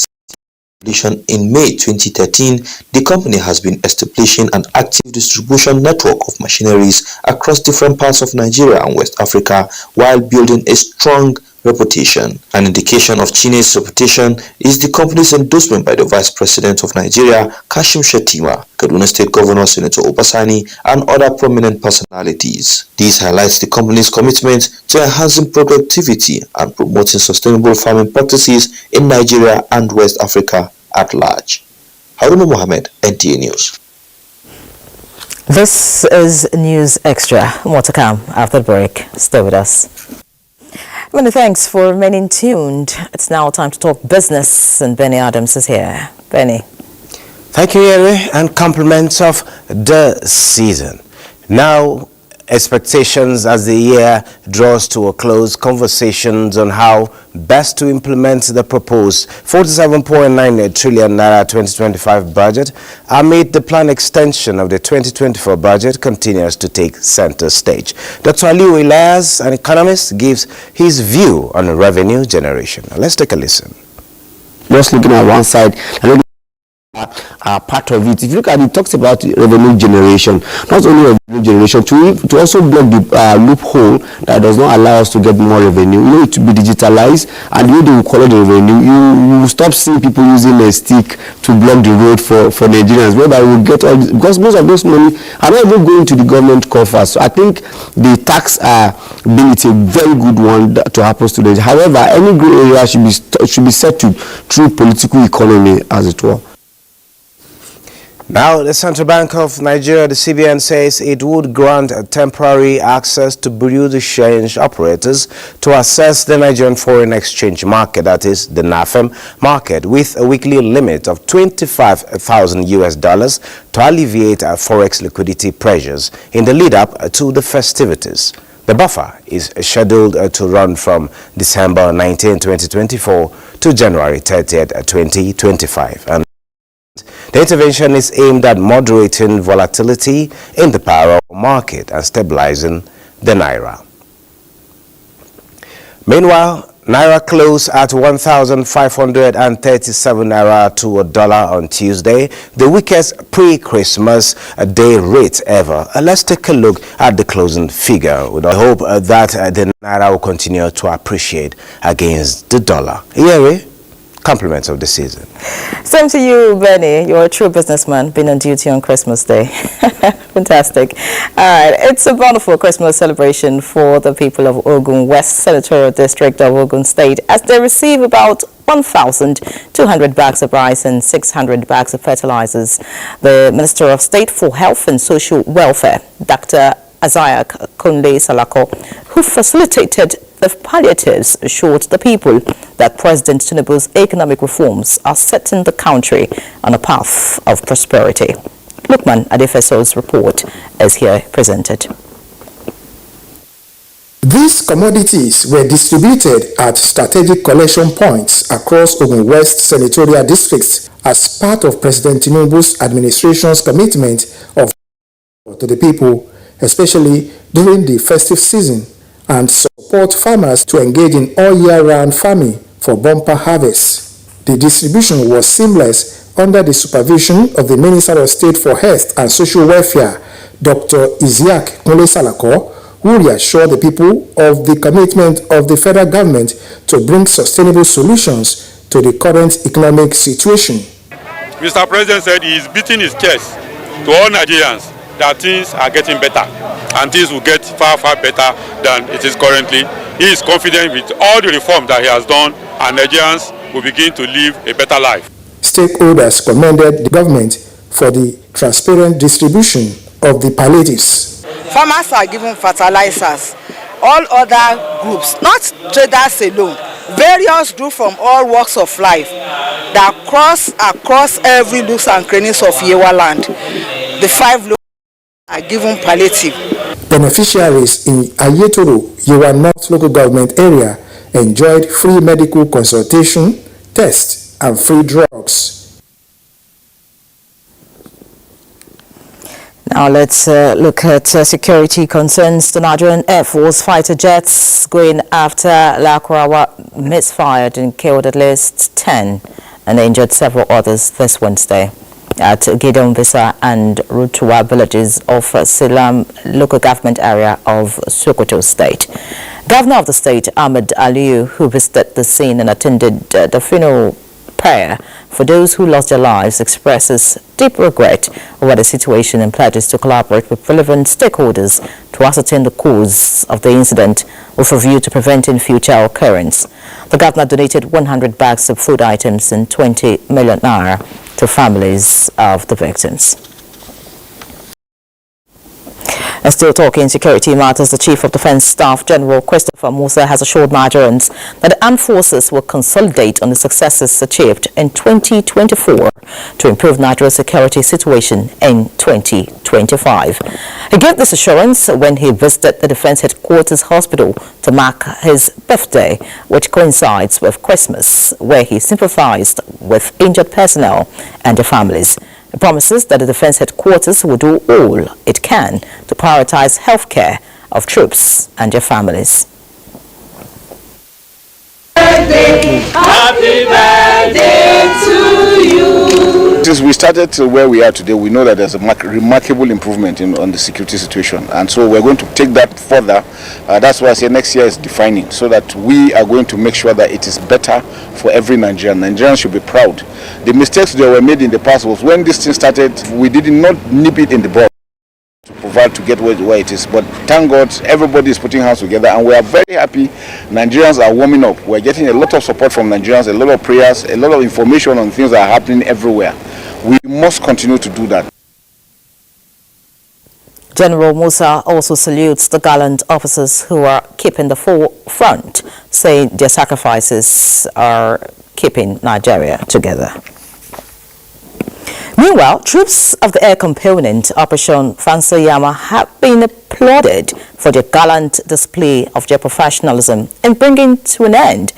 In May 2013, the company has been establishing an active distribution network of machineries across different parts of Nigeria and West Africa while building a strong reputation. An indication of Chinji's reputation is the company's endorsement by the Vice President of Nigeria, Kashim Shettima, Kaduna State Governor Senator Obasani, and other prominent personalities. This highlights the company's commitment to enhancing productivity and promoting sustainable farming practices in Nigeria and West Africa at large. Haruna Mohammed, NTA News. This is News Extra. More to come after the break. Stay with us. Many thanks for remaining tuned. It's now time to talk business, and Benny Adams is here. Benny. Thank you, Yeri, and compliments of the season. Now, expectations as the year draws to a close, conversations on how best to implement the proposed 47.9 trillion naira 2025 budget amid the planned extension of the 2024 budget continues to take center stage. Dr. Aliu Elias, an economist, gives his view on revenue generation. Now, let's take a listen. Just looking at one side, part of it. If you look at it, talks about revenue generation, not only revenue generation, to also block the loophole that does not allow us to get more revenue. You know, it to be digitalized, and the way they will collect the revenue, you will stop seeing people using a stick to block the road for Nigerians, whereby we will get all this, because most of those money are not even going to the government coffers. So I think the tax bill is a very good one to happen to them. However, any gray area should be settled through political economy, as it were. Now, the Central Bank of Nigeria, the CBN, says it would grant temporary access to Bureau de Change operators to access the Nigerian foreign exchange market, that is the NAFEM market, with a weekly limit of $25,000 to alleviate forex liquidity pressures in the lead-up to the festivities. The buffer is scheduled to run from December 19, 2024 to January 30, 2025. And the intervention is aimed at moderating volatility in the power market and stabilizing the Naira. Meanwhile, Naira closed at 1,537 Naira to a dollar on Tuesday, the weakest pre-Christmas day rate ever. Let's take a look at the closing figure with the hope that the Naira will continue to appreciate against the dollar. Here, compliments of the season. Same to you, Benny. You're a true businessman, been on duty on Christmas Day. Fantastic. All right, it's a wonderful Christmas celebration for the people of Ogun West Senatorial District of Ogun State as they receive about 1,200 bags of rice and 600 bags of fertilizers. The Minister of State for Health and Social Welfare, Dr. Isaac Kunle Salako, who facilitated the palliatives, assured the people that President Tinubu's economic reforms are setting the country on a path of prosperity. Lukman Adefeso's report is here presented. These commodities were distributed at strategic collection points across Ogun West senatorial districts as part of President Tinubu's administration's commitment of to the people, especially during the festive season, and support farmers to engage in all year-round farming for bumper harvests. The distribution was seamless under the supervision of the Minister of State for Health and Social Welfare, Dr. Isaac Kunle Salako, who reassured the people of the commitment of the federal government to bring sustainable solutions to the current economic situation. Mr. President said he is beating his chest to all Nigerians that things are getting better and things will get far, far better than it is currently. He is confident with all the reform that he has done and Nigerians will begin to live a better life. Stakeholders commended the government for the transparent distribution of the palliatives. Farmers are given fertilizers. All other groups, not traders alone, various groups from all walks of life that cross across every nooks and crannies of Yewa land. The 5 local are given palliative. Beneficiaries in Ayetoro, Yewa North local government area enjoyed free medical consultation, tests, and free drugs. Now let's look at security concerns. The Nigerian Air Force fighter jets going after Lakurawa misfired and killed at least 10 and injured several others this Wednesday at Gideon Visa and Rutua villages of Silam local government area of Sokoto State. Governor of the state, Ahmed Aliyu, who visited the scene and attended the funeral prayer for those who lost their lives, expresses deep regret over the situation and pledges to collaborate with relevant stakeholders to ascertain the cause of the incident with a view to preventing future occurrence. The governor donated 100 bags of food items and 20 million naira to families of the victims. And still talking security matters, the Chief of Defense Staff General Christopher Musa has assured Nigerians that the armed forces will consolidate on the successes achieved in 2024 to improve Nigeria's security situation in 2025. He gave this assurance when he visited the Defense Headquarters Hospital to mark his birthday, which coincides with Christmas, where he sympathized with injured personnel and their families. It promises that the Defense Headquarters will do all it can to prioritize health care of troops and their families. Happy birthday to you. Since we started to where we are today, we know that there's a remarkable improvement on the security situation, and so we're going to take that further. That's why I say next year is defining, so that we are going to make sure that it is better for every Nigerian. Nigerians should be proud. The mistakes that were made in the past was when this thing started, we did not nip it in the bud to provide to get where it is, but thank God everybody is putting hands together and we are very happy. Nigerians are warming up. We're getting a lot of support from Nigerians, a lot of prayers, a lot of information on things that are happening everywhere. We must continue to do that. General Musa also salutes the gallant officers who are keeping the forefront, saying their sacrifices are keeping Nigeria together. Meanwhile, troops of the air component, Operation Fansayama, have been applauded for their gallant display of their professionalism in bringing to an end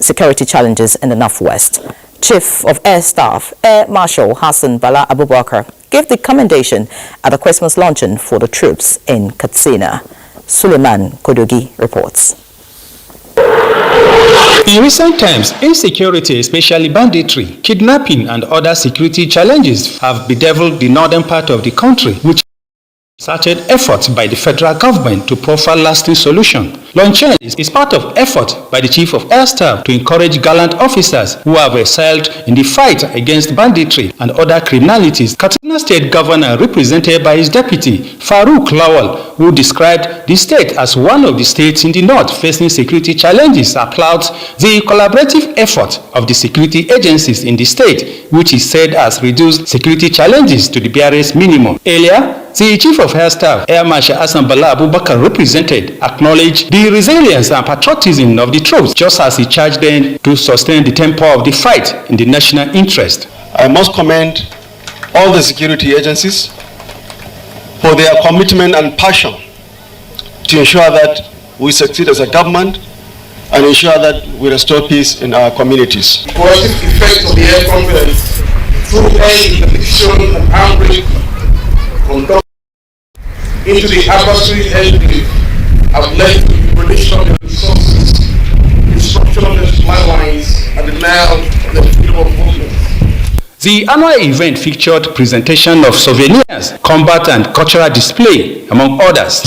security challenges in the Northwest. Chief of Air Staff, Air Marshal Hassan Bala Abubakar, gave the commendation at the Christmas luncheon for the troops in Katsina. Suleiman Kodogi reports. In recent times, insecurity, especially banditry, kidnapping and other security challenges have bedeviled the northern part of the country, which concerted efforts by the federal government to proffer lasting solution. Luncheon is part of effort by the Chief of Air Staff to encourage gallant officers who have excelled in the fight against banditry and other criminalities. Katsina State Governor, represented by his deputy, Farouk Lawal, who described the state as one of the states in the north facing security challenges, applauds the collaborative effort of the security agencies in the state, which he said has reduced security challenges to the barest minimum. Earlier, the Chief of Air Staff, Air Marshal Hassan Bala Abubakar, acknowledged the resilience and patriotism of the troops, just as he charged them to sustain the tempo of the fight in the national interest. I must commend all the security agencies for their commitment and passion to ensure that we succeed as a government and ensure that we restore peace in our communities. The positive effects of the air confidence through air interdiction and armed conduct into the adversary enclave have led to the relation of the resources, destruction of the supply lines, and denial of the freedom of movement. The annual event featured presentation of souvenirs, combat and cultural display, among others.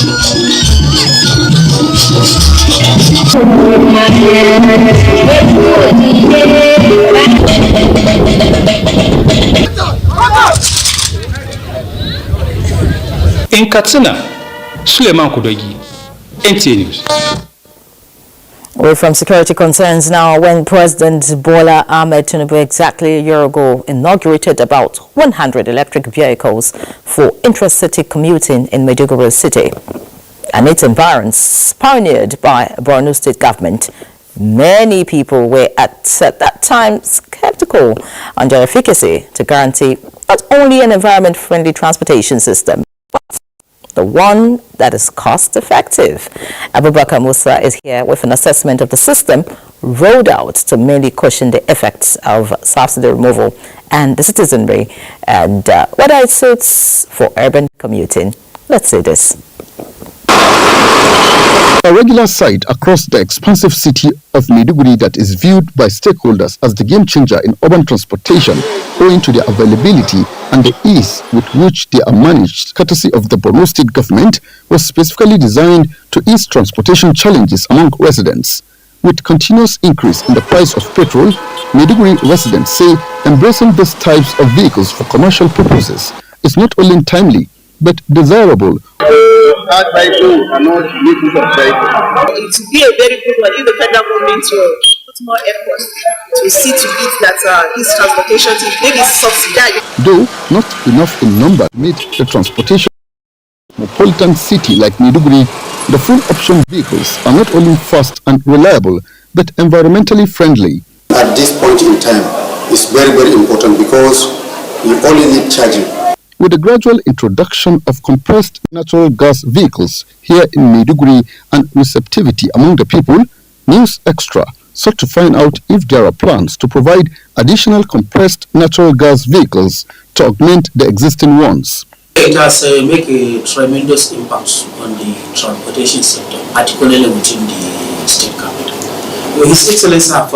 In Katsina, Suleiman Kodogi, NTA News. Away from security concerns now, when President Bola Ahmed Tinubu exactly a year ago inaugurated about 100 electric vehicles for intra-city commuting in Maiduguri city and its environs, pioneered by Borno State government, many people were at that time skeptical on their efficacy to guarantee not only an environment-friendly transportation system, but the one that is cost-effective. Abubakar Musa is here with an assessment of the system rolled out to mainly cushion the effects of subsidy removal and the citizenry, and whether it suits for urban commuting. Let's see this. A regular sight across the expansive city of Maiduguri that is viewed by stakeholders as the game changer in urban transportation, owing to their availability and the ease with which they are managed, courtesy of the Borno State government, was specifically designed to ease transportation challenges among residents. With continuous increase in the price of petrol, Maiduguri residents say embracing these types of vehicles for commercial purposes is not only timely but desirable. It would be a very good one if the federal government will put more effort to see to it that this transportation thing maybe subsidized. Though not enough in number to meet the transportation metropolitan city like Maiduguri, the full option vehicles are not only fast and reliable but environmentally friendly. At this point in time, it's very, very important because we only need charging. With the gradual introduction of compressed natural gas vehicles here in Maiduguri and receptivity among the people, News Extra sought to find out if there are plans to provide additional compressed natural gas vehicles to augment the existing ones. It has made a tremendous impact on the transportation sector, particularly within the state capital. His Excellency have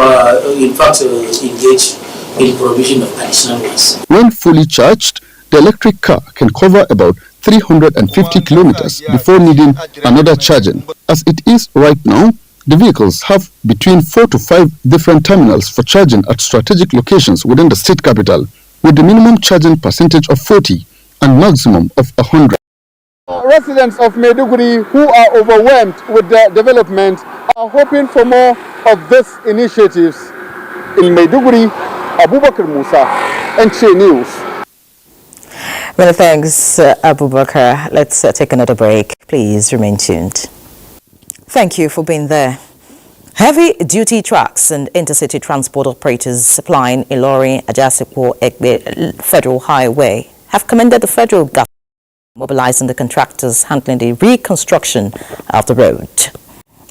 in fact engaged in provision of additional ones. When fully charged, the electric car can cover about 350 kilometers before needing another charging. As it is right now, the vehicles have between 4 to 5 different terminals for charging at strategic locations within the state capital, with the minimum charging percentage of 40 and maximum of 100. Residents of Maiduguri who are overwhelmed with the development are hoping for more of these initiatives. In Maiduguri, Abubakar Musa, NTA News. Many thanks, Abubakar. Let's take another break. Please remain tuned. Thank you for being there. Heavy-duty trucks and intercity transport operators supplying Ilorin-Ajasekpo-Egbe Federal Highway have commended the federal government mobilizing the contractors handling the reconstruction of the road.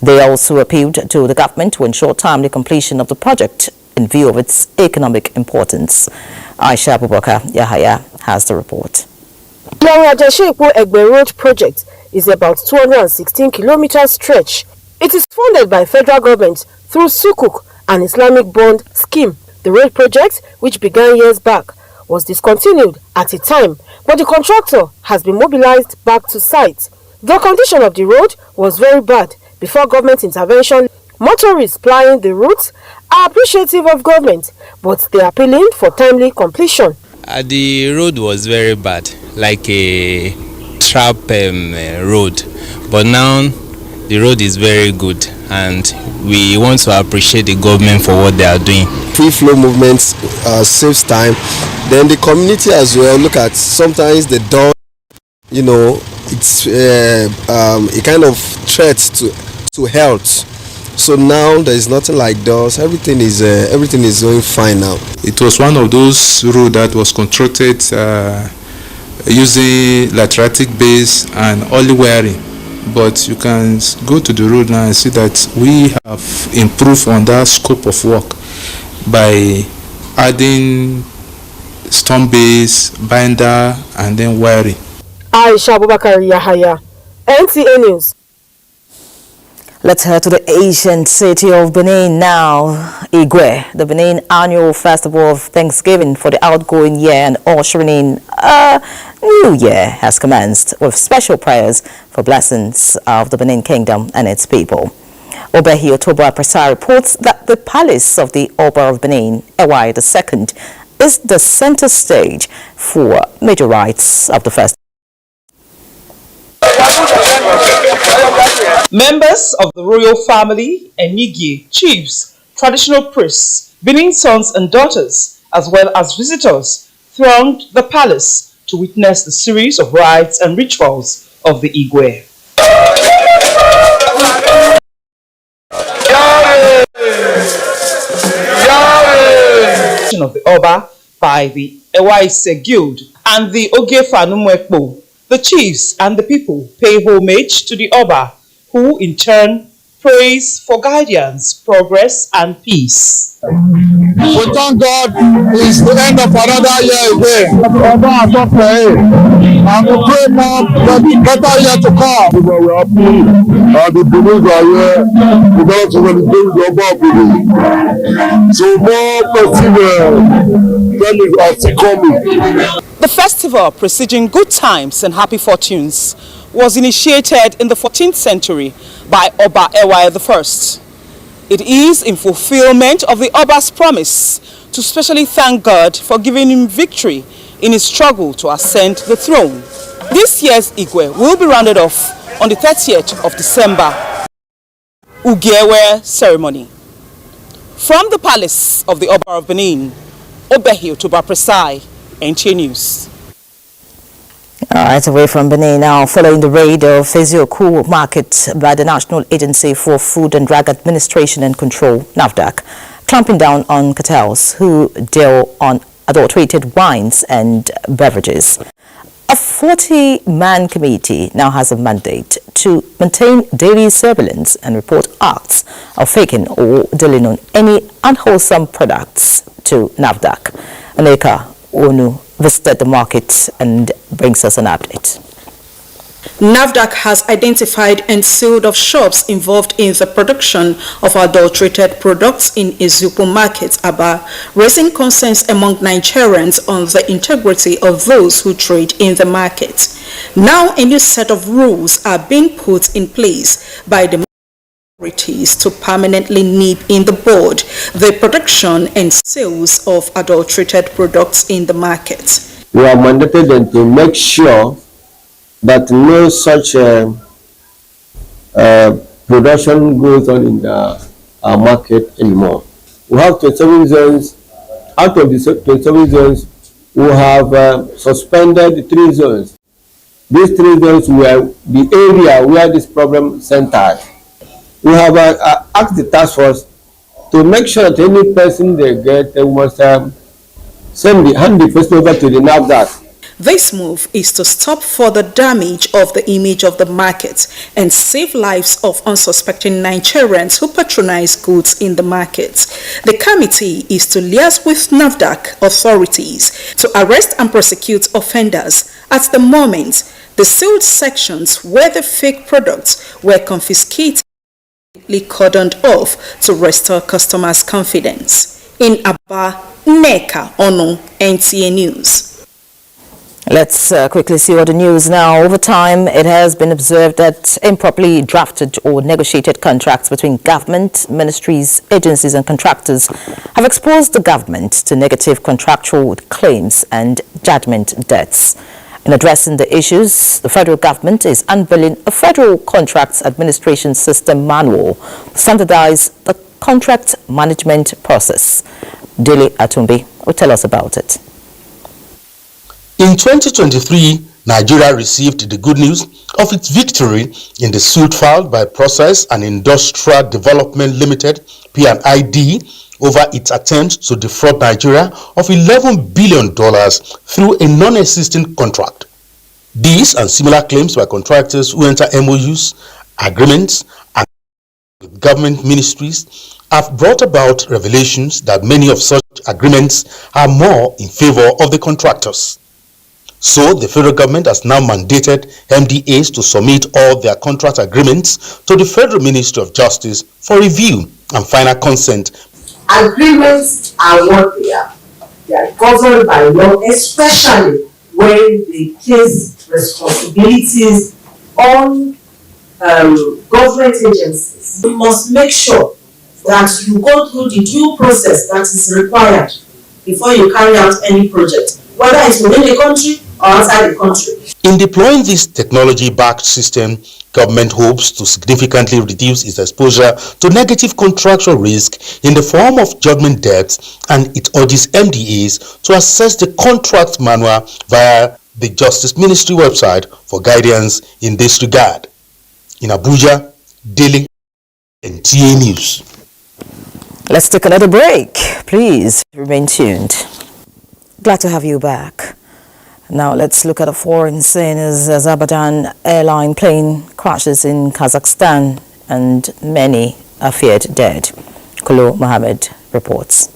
They also appealed to the government to ensure timely completion of the project in view of its economic importance. Aisha Abubakar Yahaya has the report. The Ajasekpo-Egbe Road project is about 216-kilometer stretch. It is funded by federal government through Sukuk, an Islamic bond scheme. The road project, which began years back, was discontinued at a time, but the contractor has been mobilized back to site. The condition of the road was very bad before government intervention. Motorists plying the route are appreciative of government, but they are appealing for timely completion. The road was very bad, like a trap road, but now the road is very good, and we want to appreciate the government for what they are doing. Free flow movements saves time. Then the community as well. Look at sometimes the door, it's a kind of threat to health. So now there is nothing like doors. Everything is going fine now. It was one of those roads that was constructed using lateritic base and only wiring. But you can go to the road now and see that we have improved on that scope of work by adding stone base, binder, and then wiring. Aisha Abubakar Yahaya, NTA News. Let's head to the ancient city of Benin now. Igwe, the Benin annual festival of Thanksgiving for the outgoing year and ushering in a new year has commenced with special prayers for blessings of the Benin Kingdom and its people. Obehi Otobo Apresa reports that the palace of the Oba of Benin, Ewai II, is the center stage for major rites of the festival. Members of the royal family, Enigi, chiefs, traditional priests, Benin sons and daughters, as well as visitors, thronged the palace to witness the series of rites and rituals of the Igwe. Of the Oba by the Ewaise Guild and the Ogefa Numwekbo, the chiefs and the people pay homage to the Oba, who in turn prays for guidance, progress, and peace. We thank God it's the end of another year again. And we pray now that the better year to come. We are happy and the believers are here. We got to celebrate the Oba Benin. So more festivals are still coming. The festival, presaging good times and happy fortunes, was initiated in the 14th century by Oba Ewai I. It is in fulfillment of the Oba's promise to specially thank God for giving him victory in his struggle to ascend the throne. This year's Igwe will be rounded off on the 30th of December, Ugiewe ceremony. From the palace of the Oba of Benin, Obehi Otobo Apresa, NTA News. All right, away from Benin now, following the raid of Ezioku Market by the National Agency for Food and Drug Administration and Control, NAFDAC, clamping down on cartels who deal on adulterated wines and beverages. A 40-man committee now has a mandate to maintain daily surveillance and report acts of faking or dealing on any unwholesome products to NAFDAC. Aneka Onu visited the market and brings us an update. NAFDAC has identified and sealed off shops involved in the production of adulterated products in Ezioku Market, Aba, raising concerns among Nigerians on the integrity of those who trade in the market. Now a new set of rules are being put in place by the authorities to permanently nip in the bud the production and sales of adulterated products in the market. We are mandated them to make sure that no such production goes on in the market anymore. We have 27 zones. Out of the 27 zones, we have suspended 3 zones. These 3 zones were the area where this problem centered. We have asked the task force to make sure that any person they get, they must hand the person over to the NAFDAC. This move is to stop further damage of the image of the market and save lives of unsuspecting Nigerians who patronize goods in the markets. The committee is to liaise with NAFDAC authorities to arrest and prosecute offenders. At the moment, the sealed sections where the fake products were confiscated cordoned off to restore customers' confidence. In Aba, Neka Ono, NTA News. Let's quickly see what the news now. Over time, it has been observed that improperly drafted or negotiated contracts between government, ministries, agencies and contractors have exposed the government to negative contractual claims and judgment debts. In addressing the issues, the federal government is unveiling a Federal Contracts Administration System manual to standardize the contract management process. Dele Atumbi will tell us about it. In 2023, Nigeria received the good news of its victory in the suit filed by Process and Industrial Development Limited, P&ID, over its attempt to defraud Nigeria of $11 billion through a non-existent contract. These and similar claims by contractors who enter MOUs, agreements, and with government ministries have brought about revelations that many of such agreements are more in favor of the contractors. So, the federal government has now mandated MDAs to submit all their contract agreements to the Federal Ministry of Justice for review and final consent. Agreements are what they are. They are governed by law, especially when they place responsibilities on government agencies. You must make sure that you go through the due process that is required before you carry out any project, whether it's within the country or outside the country. In deploying this technology-backed system, government hopes to significantly reduce its exposure to negative contractual risk in the form of judgment debts, and it urges MDAs to access the contract manual via the Justice Ministry website for guidance in this regard. In Abuja, Dele, NTA News. Let's take another break. Please remain tuned. Glad to have you back. Now let's look at a foreign scene as Azerbaijan airline plane crashes in Kazakhstan and many are feared dead. Kolo Mohammed reports.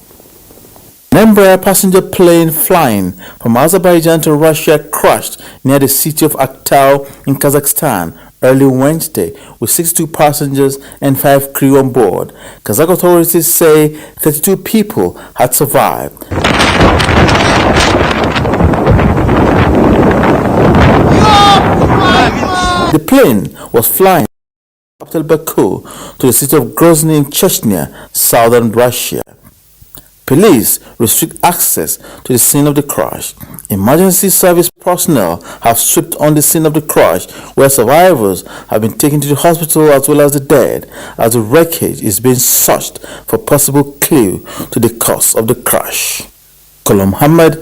An Embraer passenger plane flying from Azerbaijan to Russia crashed near the city of Aktau in Kazakhstan early Wednesday with 62 passengers and 5 crew on board. Kazakh authorities say 32 people had survived. The plane was flying from capital Baku to the city of Grozny in Chechnya, southern Russia. Police restrict access to the scene of the crash. Emergency service personnel have swept on the scene of the crash, where survivors have been taken to the hospital as well as the dead, as the wreckage is being searched for possible clue to the cause of the crash. Kolo Mohammed,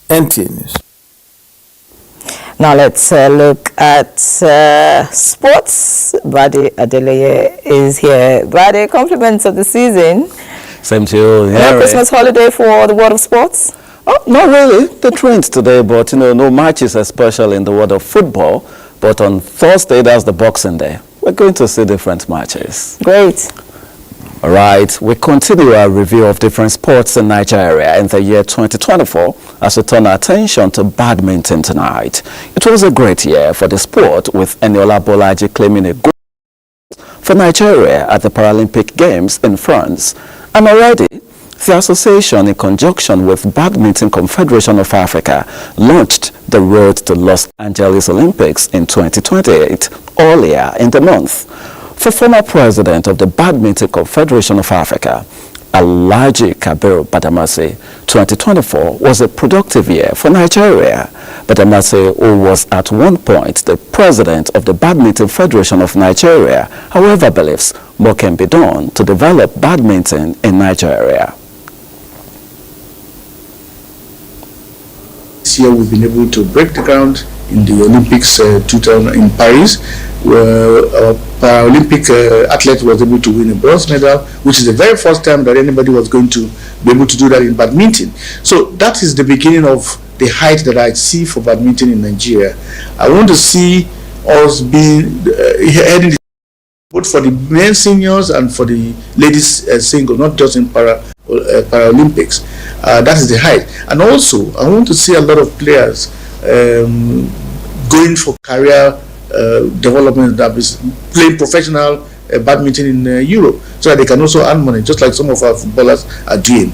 NTA News. Now let's look at sports. Bade Adeleye is here. Bade, compliments of the season. Same to you. Yeah, Christmas holiday for the world of sports? Oh, not really. The trends today, but no matches, especially in the world of football. But on Thursday, that's the Boxing Day. We're going to see different matches. Great. All right, we continue our review of different sports in Nigeria in the year 2024 as we turn our attention to badminton tonight. It was a great year for the sport, with Eniola Bolaji claiming a gold for Nigeria at the Paralympic Games in France. And already, the association, in conjunction with Badminton Confederation of Africa, launched the road to Los Angeles Olympics in 2028 earlier in the month. For former president of the Badminton Confederation of Africa, Alhaji Kabiru Badamasi, 2024 was a productive year for Nigeria. Badamasi, who was at one point the president of the Badminton Federation of Nigeria, however, believes more can be done to develop badminton in Nigeria. this year we've been able to break the ground in the Olympics 2000 in Paris, where our Paralympic athlete was able to win a bronze medal, which is the very first time that anybody was going to be able to do that in badminton. So that is the beginning of the height that I see for badminton in Nigeria. I want to see us being heading both for the men seniors and for the ladies single, not just in Paralympics. That is the height. And also, I want to see a lot of players going for career development, that is playing professional badminton in Europe, so that they can also earn money, just like some of our footballers are doing.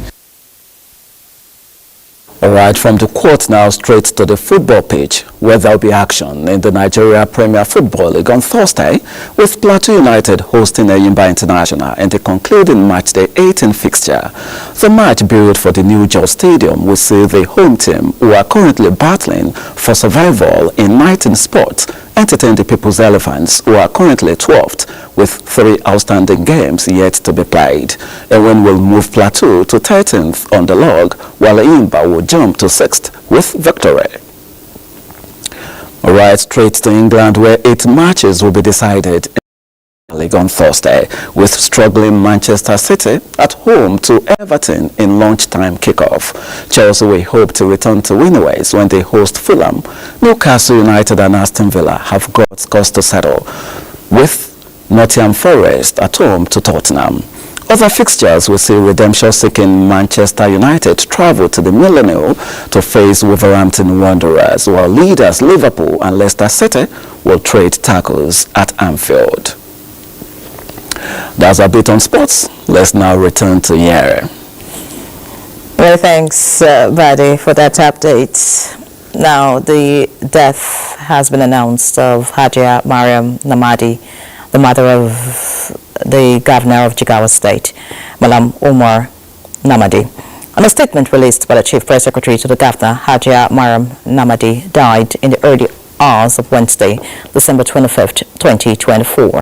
All right, from the court now straight to the football pitch, where there will be action in the Nigeria Premier Football League on Thursday, with Plateau United hosting Eyimba International in the concluding match day 18 fixture. The match built for the New Jos Stadium will see the home team, who are currently battling for survival in 19 sports, entertain the People's Elephants, who are currently 12th, with 3 outstanding games yet to be played. Ewen will move Plateau to 13th on the log, while Eyimba will jump to 6th with victory. All right, straight to England, where 8 matches will be decided in the league on Thursday, with struggling Manchester City at home to Everton in lunchtime kickoff. Chelsea will hope to return to winning ways when they host Fulham. Newcastle United and Aston Villa have got scores to settle, with Nottingham Forest at home to Tottenham. Other fixtures will see redemption-seeking Manchester United travel to the Millennium to face Wolverhampton Wanderers, while leaders Liverpool and Leicester City will trade tackles at Anfield. That's a bit on sports. Let's now return to Yere. Well, thanks, Badi, for that update. Now, the death has been announced of Hajia Mariam Namadi, the mother of the governor of Jigawa State, Malam Umar Namadi. In a statement released by the Chief Press Secretary to the governor, Hajia Mariam Namadi died in the early hours of Wednesday, December 25th, 2024.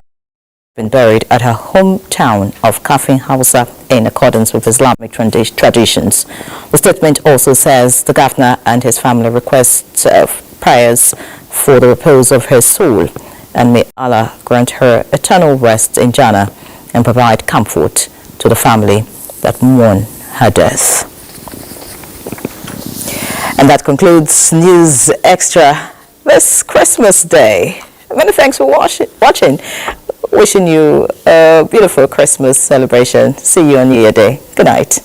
Been buried at her hometown of Kafin Hausa in accordance with Islamic traditions. The statement also says the governor and his family request prayers for the repose of her soul, and may Allah grant her eternal rest in Jannah and provide comfort to the family that mourn her death. And that concludes News Extra this Christmas Day. Many thanks for watching. Wishing you a beautiful Christmas celebration. See you on New Year Day. Good night.